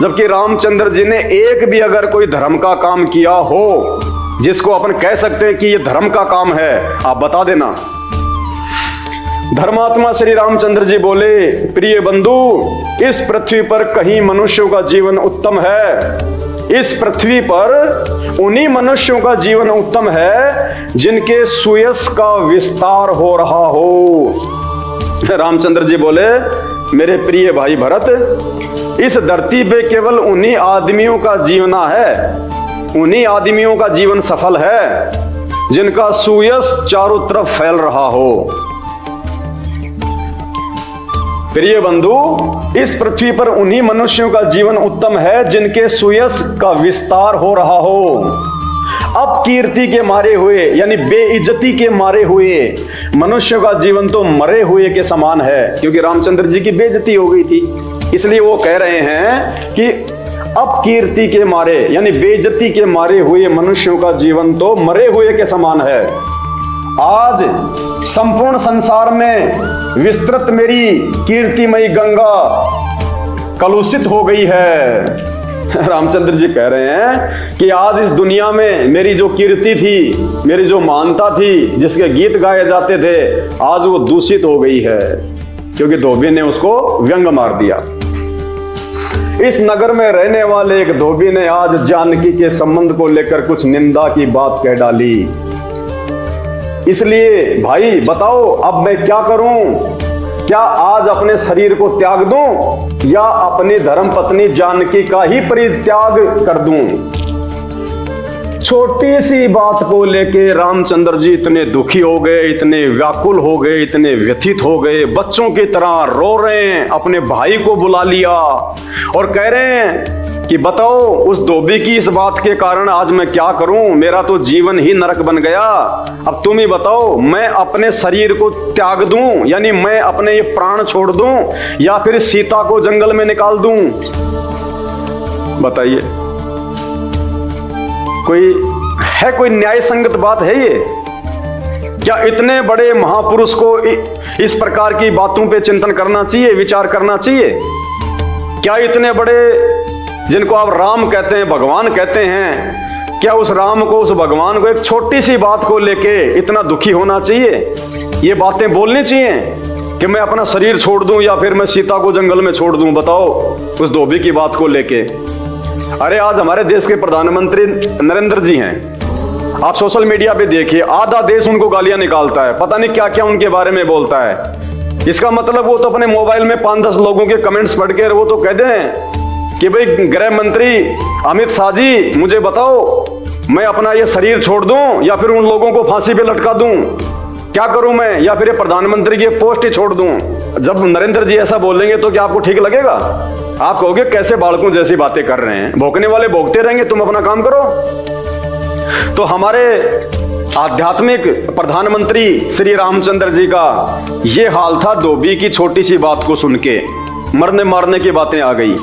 जबकि रामचंद्र जी ने एक भी अगर कोई धर्म का काम किया हो जिसको अपन कह सकते हैं कि ये धर्म का काम है, आप बता देना। धर्मात्मा श्री रामचंद्र जी बोले, प्रिय बंधु, इस पृथ्वी पर कहीं मनुष्यों का जीवन उत्तम है। इस पृथ्वी पर उन्हीं मनुष्यों का जीवन उत्तम है जिनके सुयश का विस्तार हो रहा हो। रामचंद्र जी बोले, मेरे प्रिय भाई भरत, इस धरती पे केवल उन्हीं आदमियों का जीवना है, उन्हीं आदमियों का जीवन सफल है जिनका सुयश चारों तरफ फैल रहा हो। प्रिय बंधु, इस पृथ्वी पर उन्हीं मनुष्यों का जीवन उत्तम है जिनके सुयश का विस्तार हो रहा हो। अब कीर्ति के मारे हुए यानी बेइज्जती के मारे हुए मनुष्य का जीवन तो मरे हुए के समान है, क्योंकि रामचंद्र जी की बेइज्जती हो गई थी। इसलिए वो कह रहे हैं कि अब कीर्ति के मारे यानी बेइज्जती के मारे हुए मनुष्यों का जीवन तो मरे हुए के समान है। आज संपूर्ण संसार में विस्तृत मेरी कीर्तिमयी गंगा कलुषित हो गई है। रामचंद्र जी कह रहे हैं कि आज इस दुनिया में मेरी जो कीर्ति थी, मेरी जो मानता थी, जिसके गीत गाए जाते थे, आज वो दूषित हो गई है, क्योंकि धोबी ने उसको व्यंग मार दिया। इस नगर में रहने वाले एक धोबी ने आज जानकी के संबंध को लेकर कुछ निंदा की बात कह डाली। इसलिए भाई बताओ, अब मैं क्या करूं? क्या आज अपने शरीर को त्याग दूं या अपनी धर्म पत्नी जानकी का ही परित्याग कर दूं? छोटी सी बात को लेके रामचंद्र जी इतने दुखी हो गए, इतने व्याकुल हो गए, इतने व्यथित हो गए, बच्चों की तरह रो रहे हैं। अपने भाई को बुला लिया और कह रहे हैं कि बताओ, उस धोबी की इस बात के कारण आज मैं क्या करूं? मेरा तो जीवन ही नरक बन गया। अब तुम ही बताओ, मैं अपने शरीर को त्याग दूं, यानी मैं अपने ये प्राण छोड़ दूं, या फिर सीता को जंगल में निकाल दूं? बताइए, कोई न्याय संगत बात है ये? क्या इतने बड़े महापुरुष को इस प्रकार की बातों पे चिंतन करना चाहिए, विचार करना चाहिए? क्या इतने बड़े, जिनको आप राम कहते हैं, भगवान कहते हैं, क्या उस राम को, उस भगवान को एक छोटी सी बात को लेके इतना दुखी होना चाहिए? ये बातें बोलनी चाहिए कि मैं अपना शरीर छोड़ दूं या फिर मैं सीता को जंगल में छोड़ दूं? बताओ, उस धोबी की बात को लेके। अरे आज हमारे देश के प्रधानमंत्री नरेंद्र जी हैं, आप सोशल मीडिया पे देखिए, आधा देश उनको गालियां निकालता है, पता नहीं क्या क्या उनके बारे में बोलता है। इसका मतलब वो तो अपने मोबाइल में 5-10 लोगों के कमेंट्स पढ़ के वो तो कहते हैं कि भाई गृह मंत्री अमित शाह जी, मुझे बताओ, मैं अपना ये शरीर छोड़ दूं या फिर उन लोगों को फांसी पे लटका दूं? क्या करूं मैं? या फिर ये प्रधानमंत्री की पोस्ट ही छोड़ दूं? जब नरेंद्र जी ऐसा बोलेंगे तो क्या आपको ठीक लगेगा? आप कहोगे कैसे बालकों जैसी बातें कर रहे हैं, भौंकने वाले भौंकते रहेंगे, तुम अपना काम करो। तो हमारे आध्यात्मिक प्रधानमंत्री श्री रामचंद्र जी का ये हाल था धोबी की छोटी सी बात को सुन के। मरने मारने की बातें आ गई।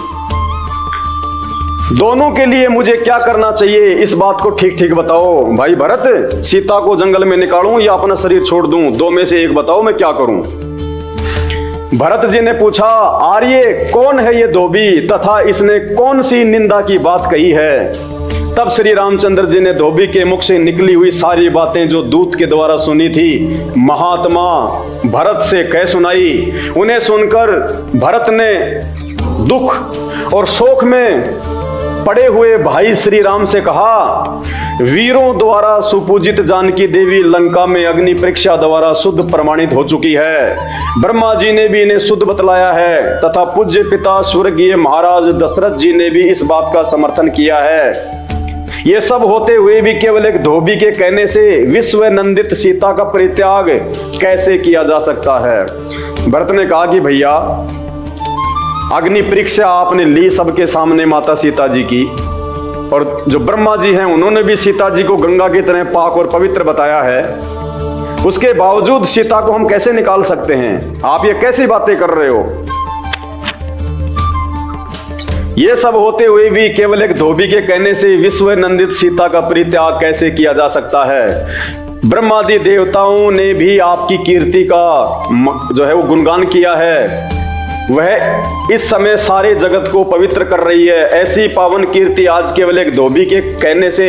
दोनों के लिए मुझे क्या करना चाहिए, इस बात को ठीक ठीक बताओ भाई भरत। सीता को जंगल में निकालूं या अपना शरीर छोड़ दूं? दो में से एक बताओ, मैं क्या करूं? भरत जी ने पूछा, आर्य कौन है ये धोबी तथा इसने कौन सी निंदा की बात कही है? तब श्री रामचंद्र जी ने धोबी के मुख से निकली हुई सारी बातें जो दूत के द्वारा सुनी थी, महात्मा भरत से कह सुनाई। उन्हें सुनकर भरत ने दुख और शोक में पड़े हुए भाई श्री राम से कहा, वीरों द्वारा सुपूजित जानकी देवी लंका में अग्नि परीक्षा द्वारा शुद्ध प्रमाणित हो चुकी है। ब्रह्मा जी ने भी इन्हें शुद्ध बतलाया है तथा पूज्य पिता स्वर्गीय महाराज दशरथ जी ने भी इस बात का समर्थन किया है। ये सब होते हुए भी केवल एक धोबी के कहने से विश्व नंदित सीता का परित्याग कैसे किया जा सकता है? भरत ने कहा कि भैया, अग्नि परीक्षा आपने ली सबके सामने माता सीता जी की, और जो ब्रह्मा जी हैं उन्होंने भी सीता जी को गंगा की तरह पाक और पवित्र बताया है। उसके बावजूद सीता को हम कैसे निकाल सकते हैं? आप ये कैसी बातें कर रहे हो? ये सब होते हुए भी केवल एक धोबी के कहने से विश्व नंदित सीता का परित्याग कैसे किया जा सकता है? ब्रह्मादि देवताओं ने भी आपकी कीर्ति का जो है वो गुणगान किया है। वह इस समय सारे जगत को पवित्र कर रही है। ऐसी पावन कीर्ति आज केवल एक धोबी के कहने से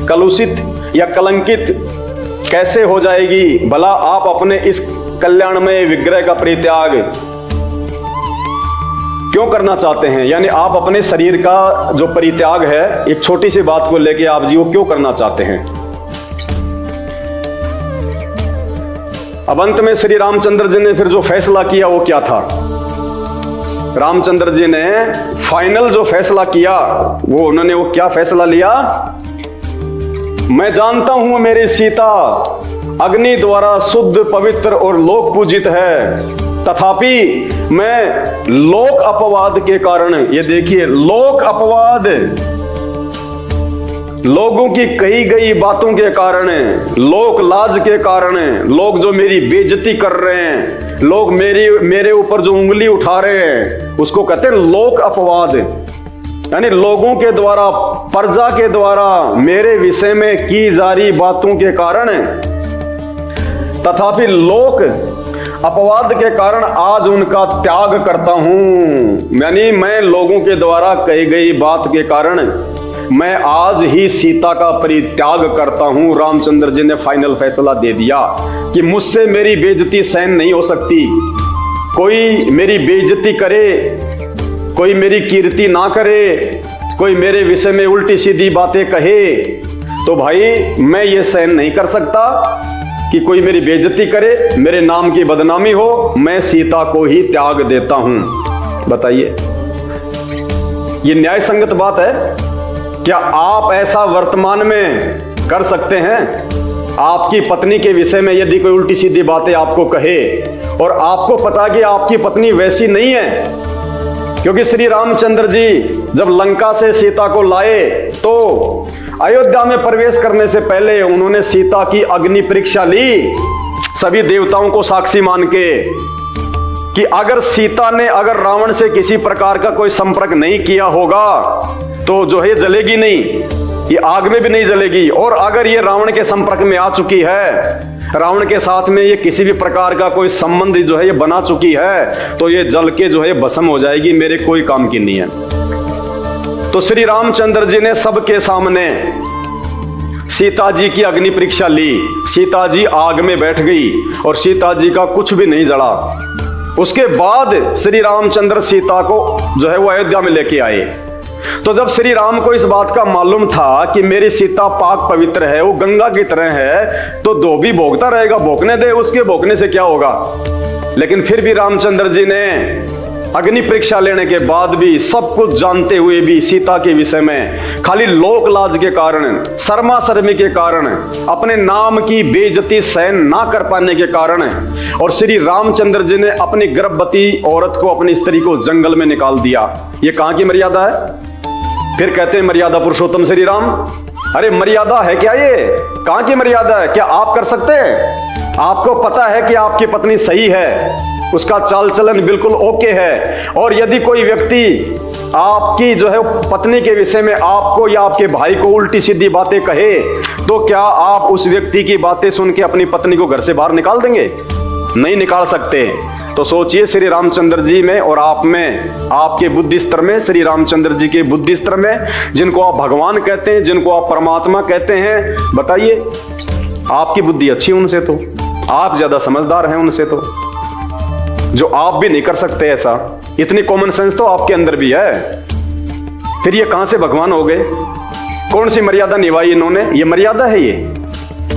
कलुषित या कलंकित कैसे हो जाएगी? भला आप अपने इस कल्याणमय विग्रह का परित्याग क्यों करना चाहते हैं? यानी आप अपने शरीर का जो परित्याग है, एक छोटी सी बात को लेके आप जी वो क्यों करना चाहते हैं? अब अंत में श्री रामचंद्र जी ने फिर जो फैसला किया वो क्या था? रामचंद्र जी ने फाइनल जो फैसला किया उन्होंने वो क्या फैसला लिया? मैं जानता हूं मेरी सीता अग्नि द्वारा शुद्ध पवित्र और लोक पूजित है, तथापि मैं लोक अपवाद के कारण, ये देखिए लोक अपवाद, लोगों की कही गई बातों के कारण, लोक लाज के कारण, लोग जो मेरी बेइज्जती कर रहे हैं, लोग मेरे ऊपर जो उंगली उठा रहे हैं, उसको कहते हैं लोक अपवाद। यानी लोगों के द्वारा, प्रजा के द्वारा मेरे विषय में की जा रही बातों के कारण, तथापि लोक अपवाद के कारण आज उनका त्याग करता हूं। यानी मैं लोगों के द्वारा कही गई बात के कारण मैं आज ही सीता का परित्याग करता हूं। रामचंद्र जी ने फाइनल फैसला दे दिया कि मुझसे मेरी बेइज्जती सहन नहीं हो सकती। कोई मेरी बेइज्जती करे, कोई मेरी कीर्ति ना करे, कोई मेरे विषय में उल्टी सीधी बातें कहे, तो भाई मैं ये सहन नहीं कर सकता कि कोई मेरी बेइज्जती करे, मेरे नाम की बदनामी हो। मैं सीता को ही त्याग देता हूं। बताइए, ये न्याय संगत बात है? क्या आप ऐसा वर्तमान में कर सकते हैं? आपकी पत्नी के विषय में यदि कोई उल्टी सीधी बातें आपको कहे और आपको पता कि आपकी पत्नी वैसी नहीं है, क्योंकि श्री रामचंद्र जी जब लंका से सीता को लाए तो अयोध्या में प्रवेश करने से पहले उन्होंने सीता की अग्नि परीक्षा ली, सभी देवताओं को साक्षी मान के, कि अगर सीता ने अगर रावण से किसी प्रकार का कोई संपर्क नहीं किया होगा तो जो है जलेगी नहीं, ये आग में भी नहीं जलेगी। और अगर ये रावण के संपर्क में आ चुकी है, रावण के साथ में ये किसी भी प्रकार का कोई संबंध जो है ये बना चुकी है, तो ये जल के जो है भस्म हो जाएगी, मेरे कोई काम की नहीं है। तो श्री रामचंद्र जी ने सबके सामने सीता जी की अग्नि परीक्षा ली। सीता जी आग में बैठ गई और सीता जी का कुछ भी नहीं जला। उसके बाद श्री रामचंद्र सीता को जो है वो अयोध्या में लेके आए। तो जब श्री राम को इस बात का मालूम था कि मेरी सीता पाक पवित्र है, वो गंगा की तरह है, तो धोबी भोगता रहेगा, भोगने दे, उसके भोगने से क्या होगा। लेकिन फिर भी रामचंद्र जी ने अग्नि परीक्षा लेने के बाद भी, सब कुछ जानते हुए भी, सीता के विषय में खाली लोक लाज के कारण, शर्मा शर्मी के कारण, अपने नाम की बेइज्जती सहन ना कर पाने के कारण, और श्री रामचंद्र जी ने अपनी गर्भवती औरत को, अपनी स्त्री को जंगल में निकाल दिया। ये कहां की मर्यादा है? फिर कहते हैं मर्यादा पुरुषोत्तम श्री राम। अरे मर्यादा है क्या? ये कहां की मर्यादा है? क्या आप कर सकते हैं? आपको पता है कि आपकी पत्नी सही है, उसका चाल चलन बिल्कुल ओके है, और यदि कोई व्यक्ति आपकी जो है पत्नी के विषय में आपको या आपके भाई को उल्टी सीधी बातें कहे, तो क्या आप उस व्यक्ति की बातें सुन के अपनी पत्नी को घर से बाहर निकाल देंगे? नहीं निकाल सकते। तो सोचिए, श्री रामचंद्र जी में और आप में, आपके बुद्धि स्तर में, श्री रामचंद्र जी के बुद्धि स्तर में, जिनको आप भगवान कहते हैं, जिनको आप परमात्मा कहते हैं, बताइए आपकी बुद्धि अच्छी उनसे, तो आप ज्यादा समझदार हैं उनसे, तो जो आप भी नहीं कर सकते ऐसा। इतनी कॉमन सेंस तो आपके अंदर भी है। फिर ये कहां से भगवान हो गए? कौन सी मर्यादा निभाई इन्होंने? ये मर्यादा है? ये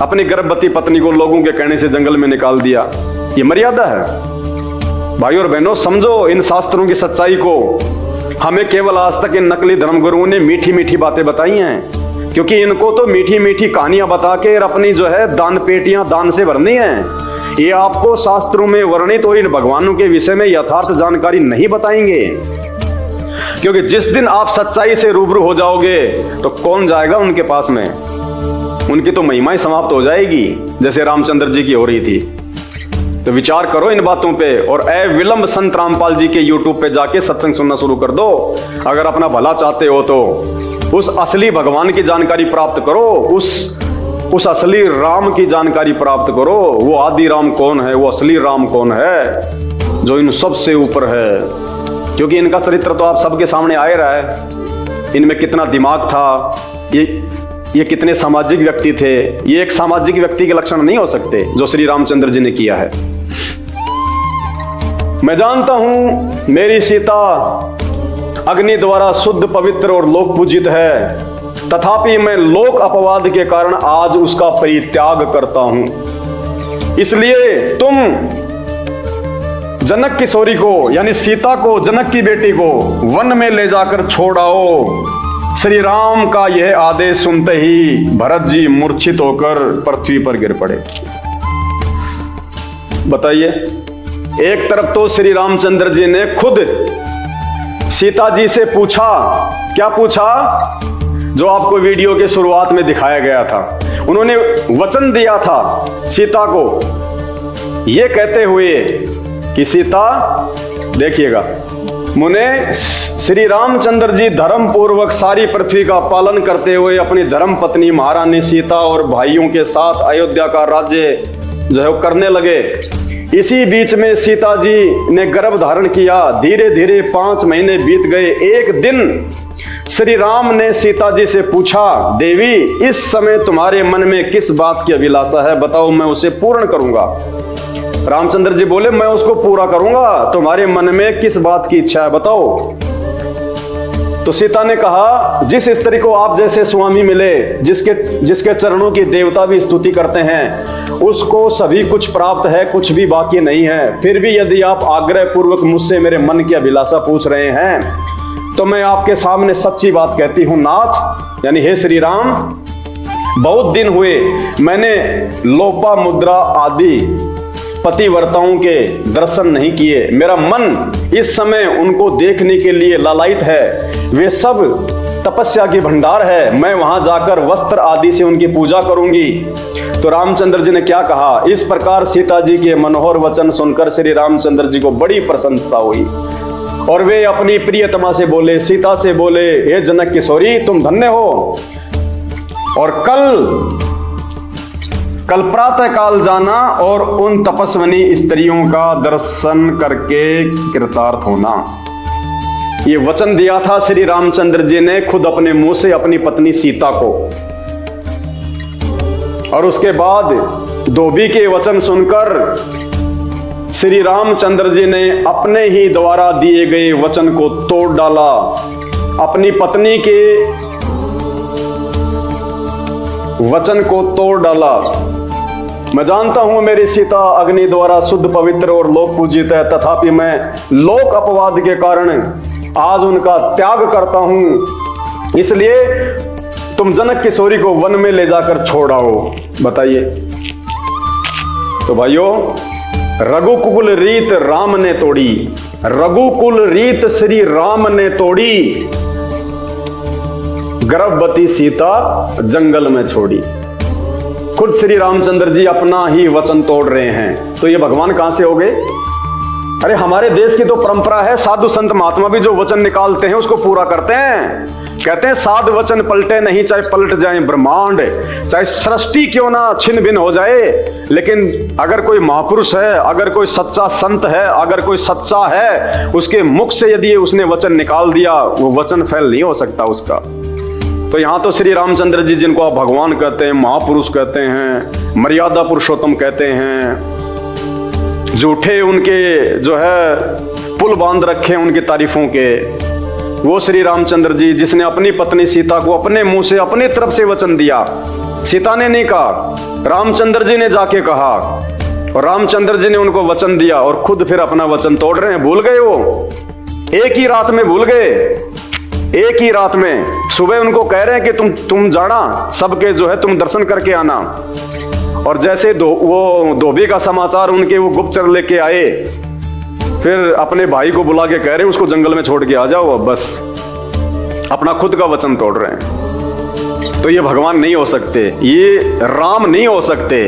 अपनी गर्भवती पत्नी को लोगों के कहने से जंगल में निकाल दिया, ये मर्यादा है? भाई और बहनों, समझो इन शास्त्रों की सच्चाई को। हमें केवल आज तक इन नकली धर्मगुरुओं ने मीठी मीठी बातें बताई हैं, क्योंकि इनको तो मीठी मीठी कहानियां बता के अपनी जो है दान पेटियां दान से भरनी है। ये आपको शास्त्रों में वर्णित और इन भगवानों के विषय में यथार्थ जानकारी नहीं बताएंगे, क्योंकि जिस दिन आप सच्चाई से रूबरू हो जाओगे तो कौन जाएगा उनके पास में? उनकी तो महिमाएं समाप्त हो जाएगी, जैसे रामचंद्र जी की हो रही थी। तो विचार करो इन बातों पे, और अविलंब संत रामपाल जी के YouTube पे जाके सत्संग सुनना शुरू कर दो। अगर अपना भला चाहते हो तो उस असली भगवान की जानकारी प्राप्त करो, उस असली राम की जानकारी प्राप्त करो। वो आदि राम कौन है, वो असली राम कौन है, जो इन सब से ऊपर है। क्योंकि इनका चरित्र तो आप सबके सामने आ रहा है। इनमें कितना दिमाग था, ये कितने सामाजिक व्यक्ति थे। ये एक सामाजिक व्यक्ति के लक्षण नहीं हो सकते जो श्री रामचंद्र जी ने किया है। मैं जानता हूं मेरी सीता अग्नि द्वारा शुद्ध, पवित्र और लोक पूजित है, तथापि मैं लोक अपवाद के कारण आज उसका परित्याग करता हूं। इसलिए तुम जनक किशोरी को, यानी सीता को, जनक की बेटी को वन में ले जाकर छोड़ाओ। श्री राम का यह आदेश सुनते ही भरत जी मूर्छित होकर पृथ्वी पर गिर पड़े। बताइए, एक तरफ तो श्री रामचंद्र जी ने खुद सीता जी से पूछा, क्या पूछा? जो आपको वीडियो के शुरुआत में दिखाया गया था। उन्होंने वचन दिया था सीता को, यह कहते हुए कि सीता देखिएगा, मुने श्री रामचंद्र जी धर्म पूर्वक सारी पृथ्वी का पालन करते हुए अपनी धर्म पत्नी महारानी सीता और भाइयों के साथ अयोध्या का राज्य जो है करने लगे। इसी बीच में सीता जी ने गर्भ धारण किया। धीरे धीरे 5 महीने बीत गए। एक दिन श्री राम ने सीता जी से पूछा, देवी, इस समय तुम्हारे मन में किस बात की अभिलाषा है? बताओ, मैं उसे पूर्ण करूंगा। रामचंद्र जी बोले, मैं उसको पूरा करूंगा। तुम्हारे मन में किस बात की इच्छा है, बताओ। तो सीता ने कहा, जिस स्त्री को आप जैसे स्वामी मिले, जिसके चरणों की देवता भी स्तुति करते हैं, उसको सभी कुछ प्राप्त है, कुछ भी बाकी नहीं है। फिर भी यदि आप आग्रह पूर्वक मुझसे मेरे मन की अभिलाषा पूछ रहे हैं, तो मैं आपके सामने सच्ची बात कहती हूं, नाथ, यानी हे श्री राम, बहुत दिन हुए मैंने लोपा मुद्रा आदि पतिव्रताओं के दर्शन नहीं किए। मेरा मन इस समय उनको देखने के लिए लालायित है। वे सब तपस्या की भंडार है। मैं वहां जाकर वस्त्र आदि से उनकी पूजा करूंगी। तो रामचंद्र जी ने क्या कहा? इस प्रकार सीता जी के मनोहर वचन सुनकर श्री रामचंद्र जी को बड़ी प्रसन्नता हुई और वे अपनी प्रियतमा से बोले, सीता से बोले, हे जनक किशोरी, तुम धन्य हो और कल प्रातः काल जाना और उन तपस्विनी स्त्रियों का दर्शन करके कृतार्थ होना। ये वचन दिया था श्री रामचंद्र जी ने खुद अपने मुंह से अपनी पत्नी सीता को। और उसके बाद धोबी के वचन सुनकर श्री रामचंद्र जी ने अपने ही द्वारा दिए गए वचन को तोड़ डाला। अपनी पत्नी के वचन को तोड़ डाला। मैं जानता हूं मेरी सीता अग्नि द्वारा शुद्ध, पवित्र और लोक पूजित है, तथापि मैं लोक अपवाद के कारण आज उनका त्याग करता हूं। इसलिए तुम जनक किशोरी को वन में ले जाकर छोड़ आओ। बताइए। तो भाइयों, रघुकुल रीत राम ने तोड़ी, रघुकुल रीत श्री राम ने तोड़ी, गर्भवती सीता जंगल में छोड़ी। खुद श्री रामचंद्र जी अपना ही वचन तोड़ रहे हैं, तो ये भगवान कहां से हो गए? अरे हमारे देश की तो परंपरा है, साधु संत महात्मा भी जो वचन निकालते हैं उसको पूरा करते हैं। कहते हैं साधु वचन पलटे नहीं, चाहे पलट जाए ब्रह्मांड, चाहे सृष्टि क्यों ना छिन्न भिन्न हो जाए, लेकिन अगर कोई महापुरुष है, अगर कोई सच्चा संत है, अगर कोई सच्चा है, उसके मुख से यदि उसने वचन निकाल दिया, वो वचन फैल नहीं हो सकता उसका। तो यहां तो श्री रामचंद्र जी, जिनको आप भगवान कहते हैं, महापुरुष कहते हैं, मर्यादा पुरुषोत्तम कहते हैं, झूठे उनके जो है पुल बांध रखे उनकी तारीफों के, वो श्री रामचंद्र जी जिसने अपनी पत्नी सीता को अपने मुंह से अपनी तरफ से वचन दिया। सीता ने नहीं कहा, रामचंद्र जी ने जाके कहा और रामचंद्र जी ने उनको वचन दिया और खुद फिर अपना वचन तोड़ रहे हैं। भूल गए वो, एक ही रात में भूल गए, एक ही रात में। सुबह उनको कह रहे हैं कि तुम जाना सबके जो है तुम दर्शन करके आना, और जैसे वो धोबी का समाचार उनके वो गुप्तचर लेके आए, फिर अपने भाई को बुला के कह रहे हैं उसको जंगल में छोड़ के आ जाओ। अब बस अपना खुद का वचन तोड़ रहे हैं। तो ये भगवान नहीं हो सकते, ये राम नहीं हो सकते।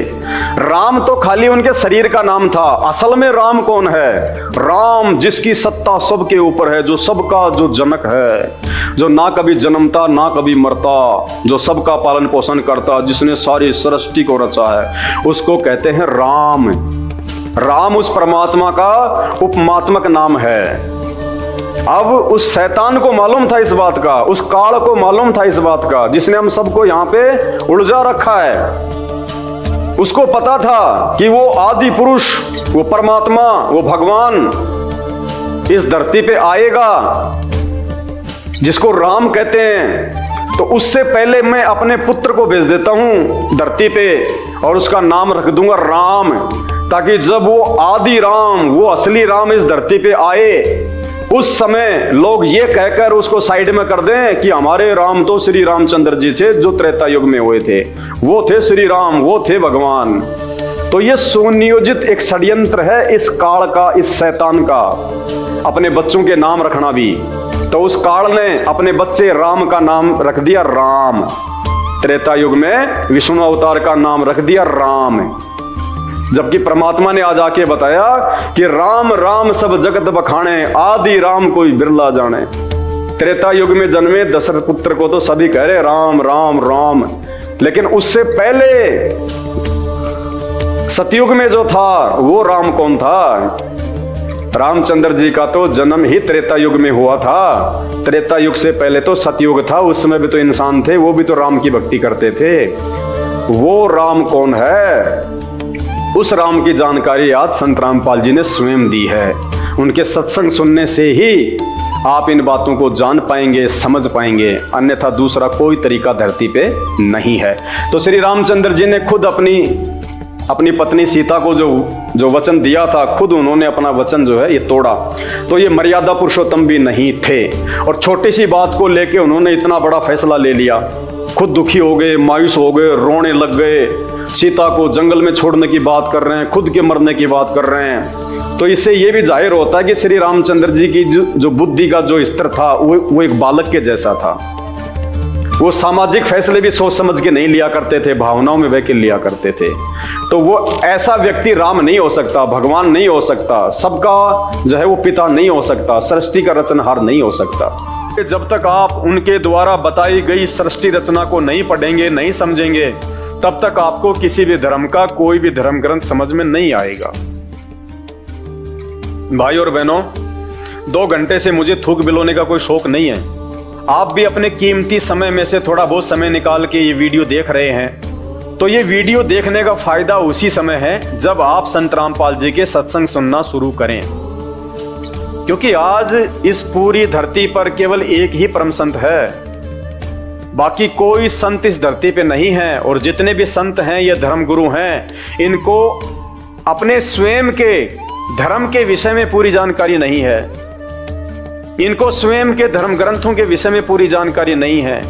राम तो खाली उनके शरीर का नाम था, असल में राम कौन है? राम जिसकी सत्ता सबके ऊपर है, जो सबका जो जनक है, जो ना कभी जन्मता ना कभी मरता, जो सबका पालन पोषण करता, जिसने सारी सृष्टि को रचा है, उसको कहते हैं राम। राम उस परमात्मा का उपमात्मक नाम है। अब उस शैतान को मालूम था इस बात का, उस काल को मालूम था इस बात का, जिसने हम सबको यहां पे उलझा रखा है। उसको पता था कि वो आदि पुरुष, वो परमात्मा, वो भगवान इस धरती पे आएगा, जिसको राम कहते हैं। तो उससे पहले मैं अपने पुत्र को भेज देता हूं धरती पे और उसका नाम रख दूंगा राम, ताकि जब वो आदि राम, वो असली राम इस धरती पे आए, उस समय लोग ये कहकर उसको साइड में कर दें कि हमारे राम तो श्री रामचंद्र जी थे जो त्रेता युग में हुए थे, वो थे श्री राम, वो थे भगवान। तो ये सुनियोजित एक षड्यंत्र है इस काल का, इस शैतान का, अपने बच्चों के नाम रखना भी। तो उस काल ने अपने बच्चे राम का नाम रख दिया राम, त्रेता युग में विष्णु अवतार का नाम रख दिया राम, जबकि परमात्मा ने आज आके बताया कि राम राम सब जगत बखाने, आदि राम कोई बिरला जाने। त्रेता युग में जन्मे दशरथ पुत्र को तो सभी कह रहे राम राम राम, लेकिन उससे पहले सतयुग में जो था वो राम कौन था? रामचंद्र जी का तो जन्म ही त्रेता युग में हुआ था। त्रेता युग से पहले तो सतयुग था, उस समय भी तो इंसान थे, वो भी तो राम की भक्ति करते थे। वो राम कौन है? उस राम की जानकारी आज संत रामपाल जी ने स्वयं दी है। उनके सत्संग सुनने से ही आप इन बातों को जान पाएंगे, समझ पाएंगे, अन्यथा दूसरा कोई तरीका धरती पे नहीं है। तो श्री रामचंद्र जी ने खुद अपनी पत्नी सीता को जो वचन दिया था, खुद उन्होंने अपना वचन जो है ये तोड़ा। तो ये मर्यादा पुरुषोत्तम भी नहीं थे, और छोटी सी बात को लेके उन्होंने इतना बड़ा फैसला ले लिया। खुद दुखी हो गए, मायूस हो गए, रोने लग गए, सीता को जंगल में छोड़ने की बात कर रहे हैं, खुद के मरने की बात कर रहे हैं। तो इससे ये भी जाहिर होता है कि श्री रामचंद्र जी की जो बुद्धि का जो स्तर था वो एक बालक के जैसा था। वो सामाजिक फैसले भी सोच समझ के नहीं लिया करते थे, भावनाओं में बह के लिया करते थे। तो वो ऐसा व्यक्ति राम नहीं हो सकता, भगवान नहीं हो सकता, सबका जो है वो पिता नहीं हो सकता, सृष्टि का रचनहार नहीं हो सकता। जब तक आप उनके द्वारा बताई गई सृष्टि रचना को नहीं पढ़ेंगे, नहीं समझेंगे, तब तक आपको किसी भी धर्म का कोई भी धर्म ग्रंथ समझ में नहीं आएगा। भाई और बहनों, 2 घंटे से मुझे थूक बिलोने का कोई शौक नहीं है। आप भी अपने कीमती समय में से थोड़ा बहुत समय निकाल के ये वीडियो देख रहे हैं, तो ये वीडियो देखने का फायदा उसी समय है जब आप संत रामपाल जी के सत्संग सुनना शुरू करें। क्योंकि आज इस पूरी धरती पर केवल एक ही परम संत है, बाकी कोई संत इस धरती पे नहीं है। और जितने भी संत हैं ये धर्मगुरु हैं, इनको अपने स्वयं के धर्म के विषय में पूरी जानकारी नहीं है, इनको स्वयं के धर्म ग्रंथों के विषय में पूरी जानकारी नहीं है।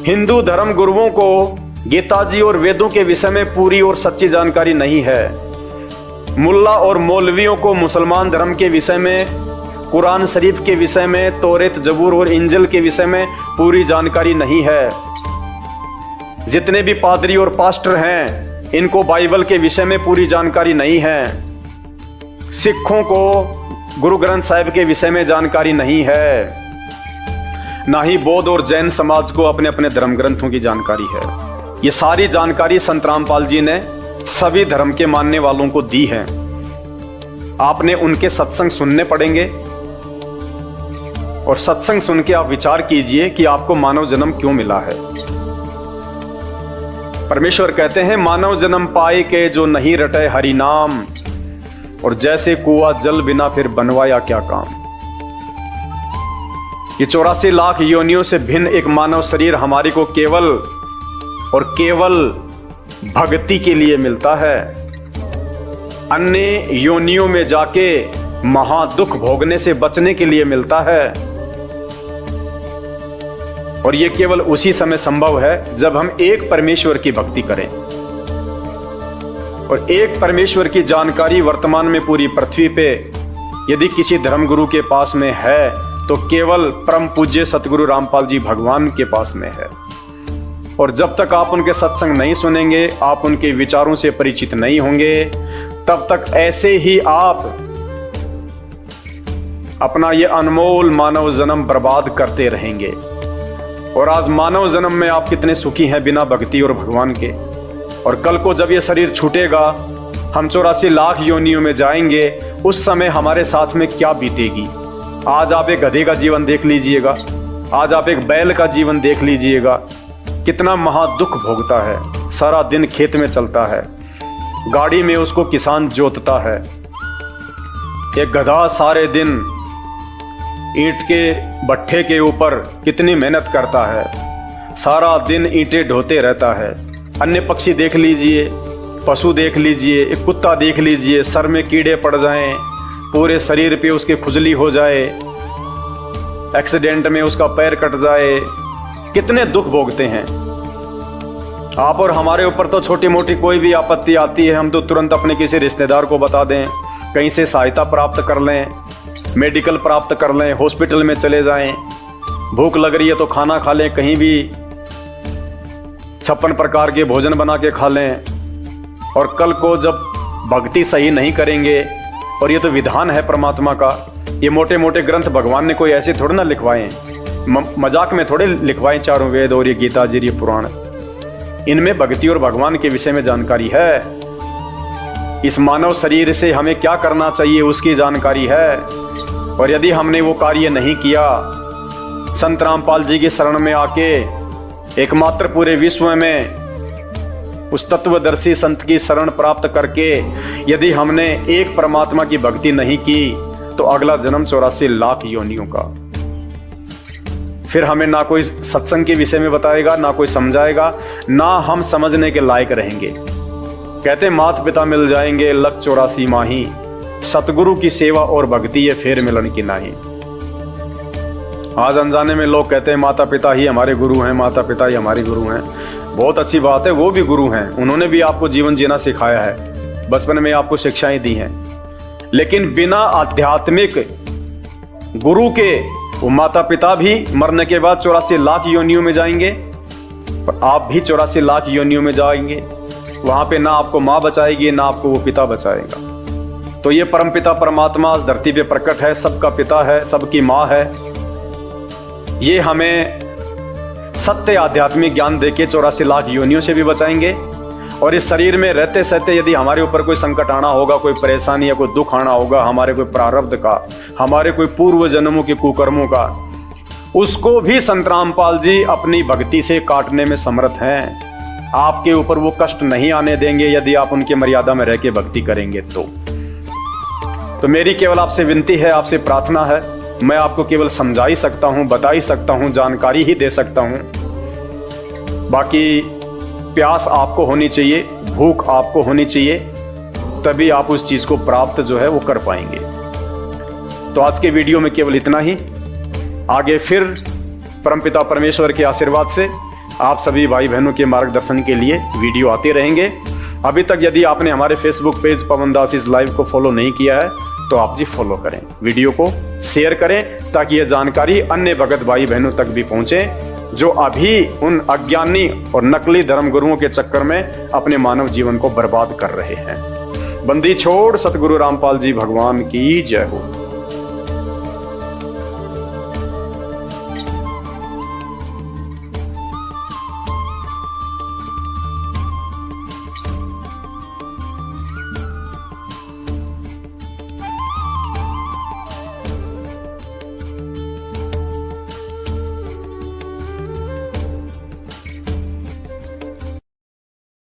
हिंदू धर्म गुरुओं को गीता जी और वेदों के विषय में पूरी और सच्ची जानकारी नहीं है। मुल्ला और मौलवियों को मुसलमान धर्म के विषय में, कुरान शरीफ के विषय में, तौरेत, जबूर और इंजिल के विषय में पूरी जानकारी नहीं है। जितने भी पादरी और पास्टर हैं, इनको बाइबल के विषय में पूरी जानकारी नहीं है। सिखों को गुरु ग्रंथ साहिब के विषय में जानकारी नहीं है, ना ही बौद्ध और जैन समाज को अपने अपने धर्म ग्रंथों की जानकारी है। ये सारी जानकारी संत रामपाल जी ने सभी धर्म के मानने वालों को दी है। आपने उनके सत्संग सुनने पड़ेंगे, और सत्संग सुन के आप विचार कीजिए कि आपको मानव जन्म क्यों मिला है। परमेश्वर कहते हैं, मानव जन्म पाए के जो नहीं रटे हरि नाम, और जैसे कुआं जल बिना फिर बनवाया क्या काम। ये 84 लाख योनियों से भिन्न एक मानव शरीर हमारी को केवल और केवल भक्ति के लिए मिलता है। अन्य योनियों में जाके महादुख भोगने से बचने के लिए मिलता है। और ये केवल उसी समय संभव है जब हम एक परमेश्वर की भक्ति करें। और एक परमेश्वर की जानकारी वर्तमान में पूरी पृथ्वी पे यदि किसी धर्मगुरु के पास में है तो केवल परम पूज्य सतगुरु रामपाल जी भगवान के पास में है। और जब तक आप उनके सत्संग नहीं सुनेंगे, आप उनके विचारों से परिचित नहीं होंगे, तब तक ऐसे ही आप अपना ये अनमोल मानव जन्म बर्बाद करते रहेंगे। और आज मानव जन्म में आप कितने सुखी हैं बिना भक्ति और भगवान के। और कल को जब ये शरीर छूटेगा, हम 84 लाख योनियों में जाएंगे, उस समय हमारे साथ में क्या बीतेगी। आज आप एक गधे का जीवन देख लीजिएगा, आज आप एक बैल का जीवन देख लीजिएगा, कितना महादुख भोगता है। सारा दिन खेत में चलता है, गाड़ी में उसको किसान जोतता है। एक गधा सारे दिन ईंट के भट्ठे के ऊपर कितनी मेहनत करता है, सारा दिन ईंटें ढोते रहता है। अन्य पक्षी देख लीजिए, पशु देख लीजिए, एक कुत्ता देख लीजिए, सर में कीड़े पड़ जाएं, पूरे शरीर पे उसके खुजली हो जाए, एक्सीडेंट में उसका पैर कट जाए, कितने दुख भोगते हैं। आप और हमारे ऊपर तो छोटी मोटी कोई भी आपत्ति आती है, हम तो तुरंत अपने किसी रिश्तेदार को बता दें, कहीं से सहायता प्राप्त कर लें, मेडिकल प्राप्त कर लें, हॉस्पिटल में चले जाएं। भूख लग रही है तो खाना खा लें, कहीं भी 56 प्रकार के भोजन बना के खा लें। और कल को जब भक्ति सही नहीं करेंगे, और ये तो विधान है परमात्मा का, ये मोटे मोटे ग्रंथ भगवान ने कोई ऐसे थोड़े ना लिखवाए, मजाक में थोड़े लिखवाए चारों वेद और ये गीता जी, ये पुराण, इनमें भक्ति और भगवान के विषय में जानकारी है। इस मानव शरीर से हमें क्या करना चाहिए उसकी जानकारी है। और यदि हमने वो कार्य नहीं किया, संत रामपाल जी की शरण में आके एकमात्र पूरे विश्व में उस तत्वदर्शी संत की शरण प्राप्त करके यदि हमने एक परमात्मा की भक्ति नहीं की, तो अगला जन्म 84 लाख योनियों का। फिर हमें ना कोई सत्संग के विषय में बताएगा, ना कोई समझाएगा, ना हम समझने के लायक रहेंगे। कहते माता पिता मिल जाएंगे लख 84 माही, सतगुरु की सेवा और भक्ति ये फेर मिलन की नाही। आज अनजाने में लोग कहते हैं माता पिता ही हमारे गुरु हैं, माता पिता ही हमारे गुरु हैं। बहुत अच्छी बात है, वो भी गुरु हैं, उन्होंने भी आपको जीवन जीना सिखाया है, बचपन में आपको शिक्षाएं दी हैं। लेकिन बिना आध्यात्मिक गुरु के वो माता पिता भी मरने के बाद 84 लाख योनियों में जाएंगे, और आप भी 84 लाख योनियों में जाएंगे। वहां पे ना आपको माँ बचाएगी, ना आपको वो पिता बचाएगा। तो ये परमपिता परमात्मा इस धरती पे प्रकट है, सबका पिता है, सबकी माँ है। ये हमें सत्य आध्यात्मिक ज्ञान देके 84 लाख योनियों से भी बचाएंगे। और इस शरीर में रहते सहते यदि हमारे ऊपर कोई संकट आना होगा, कोई परेशानी या कोई दुख आना होगा, हमारे कोई प्रारब्ध का, हमारे कोई पूर्व जन्मों के कुकर्मों का, उसको भी संत रामपाल जी अपनी भक्ति से काटने में समर्थ हैं। आपके ऊपर वो कष्ट नहीं आने देंगे यदि आप उनके मर्यादा में रह के भक्ति करेंगे। तो मेरी केवल आपसे विनती है, आपसे प्रार्थना है, मैं आपको केवल समझा ही सकता हूं, बता ही सकता हूं, जानकारी ही दे सकता हूं। बाकी प्यास आपको होनी चाहिए, भूख आपको होनी चाहिए, तभी आप उस चीज को प्राप्त जो है वो कर पाएंगे। तो आज के वीडियो में केवल इतना ही। आगे फिर परमपिता परमेश्वर के आशीर्वाद से आप सभी भाई बहनों के मार्गदर्शन के लिए वीडियो आते रहेंगे। अभी तक यदि आपने हमारे Facebook page Pawan Das is live को फॉलो नहीं किया है तो आप जी फॉलो करें, वीडियो को शेयर करें, ताकि यह जानकारी अन्य भगत भाई बहनों तक भी पहुंचे जो अभी उन अज्ञानी और नकली धर्मगुरुओं के चक्कर में अपने मानव जीवन को बर्बाद कर रहे हैं। बंदी छोड़ सतगुरु रामपाल जी भगवान की जय हो।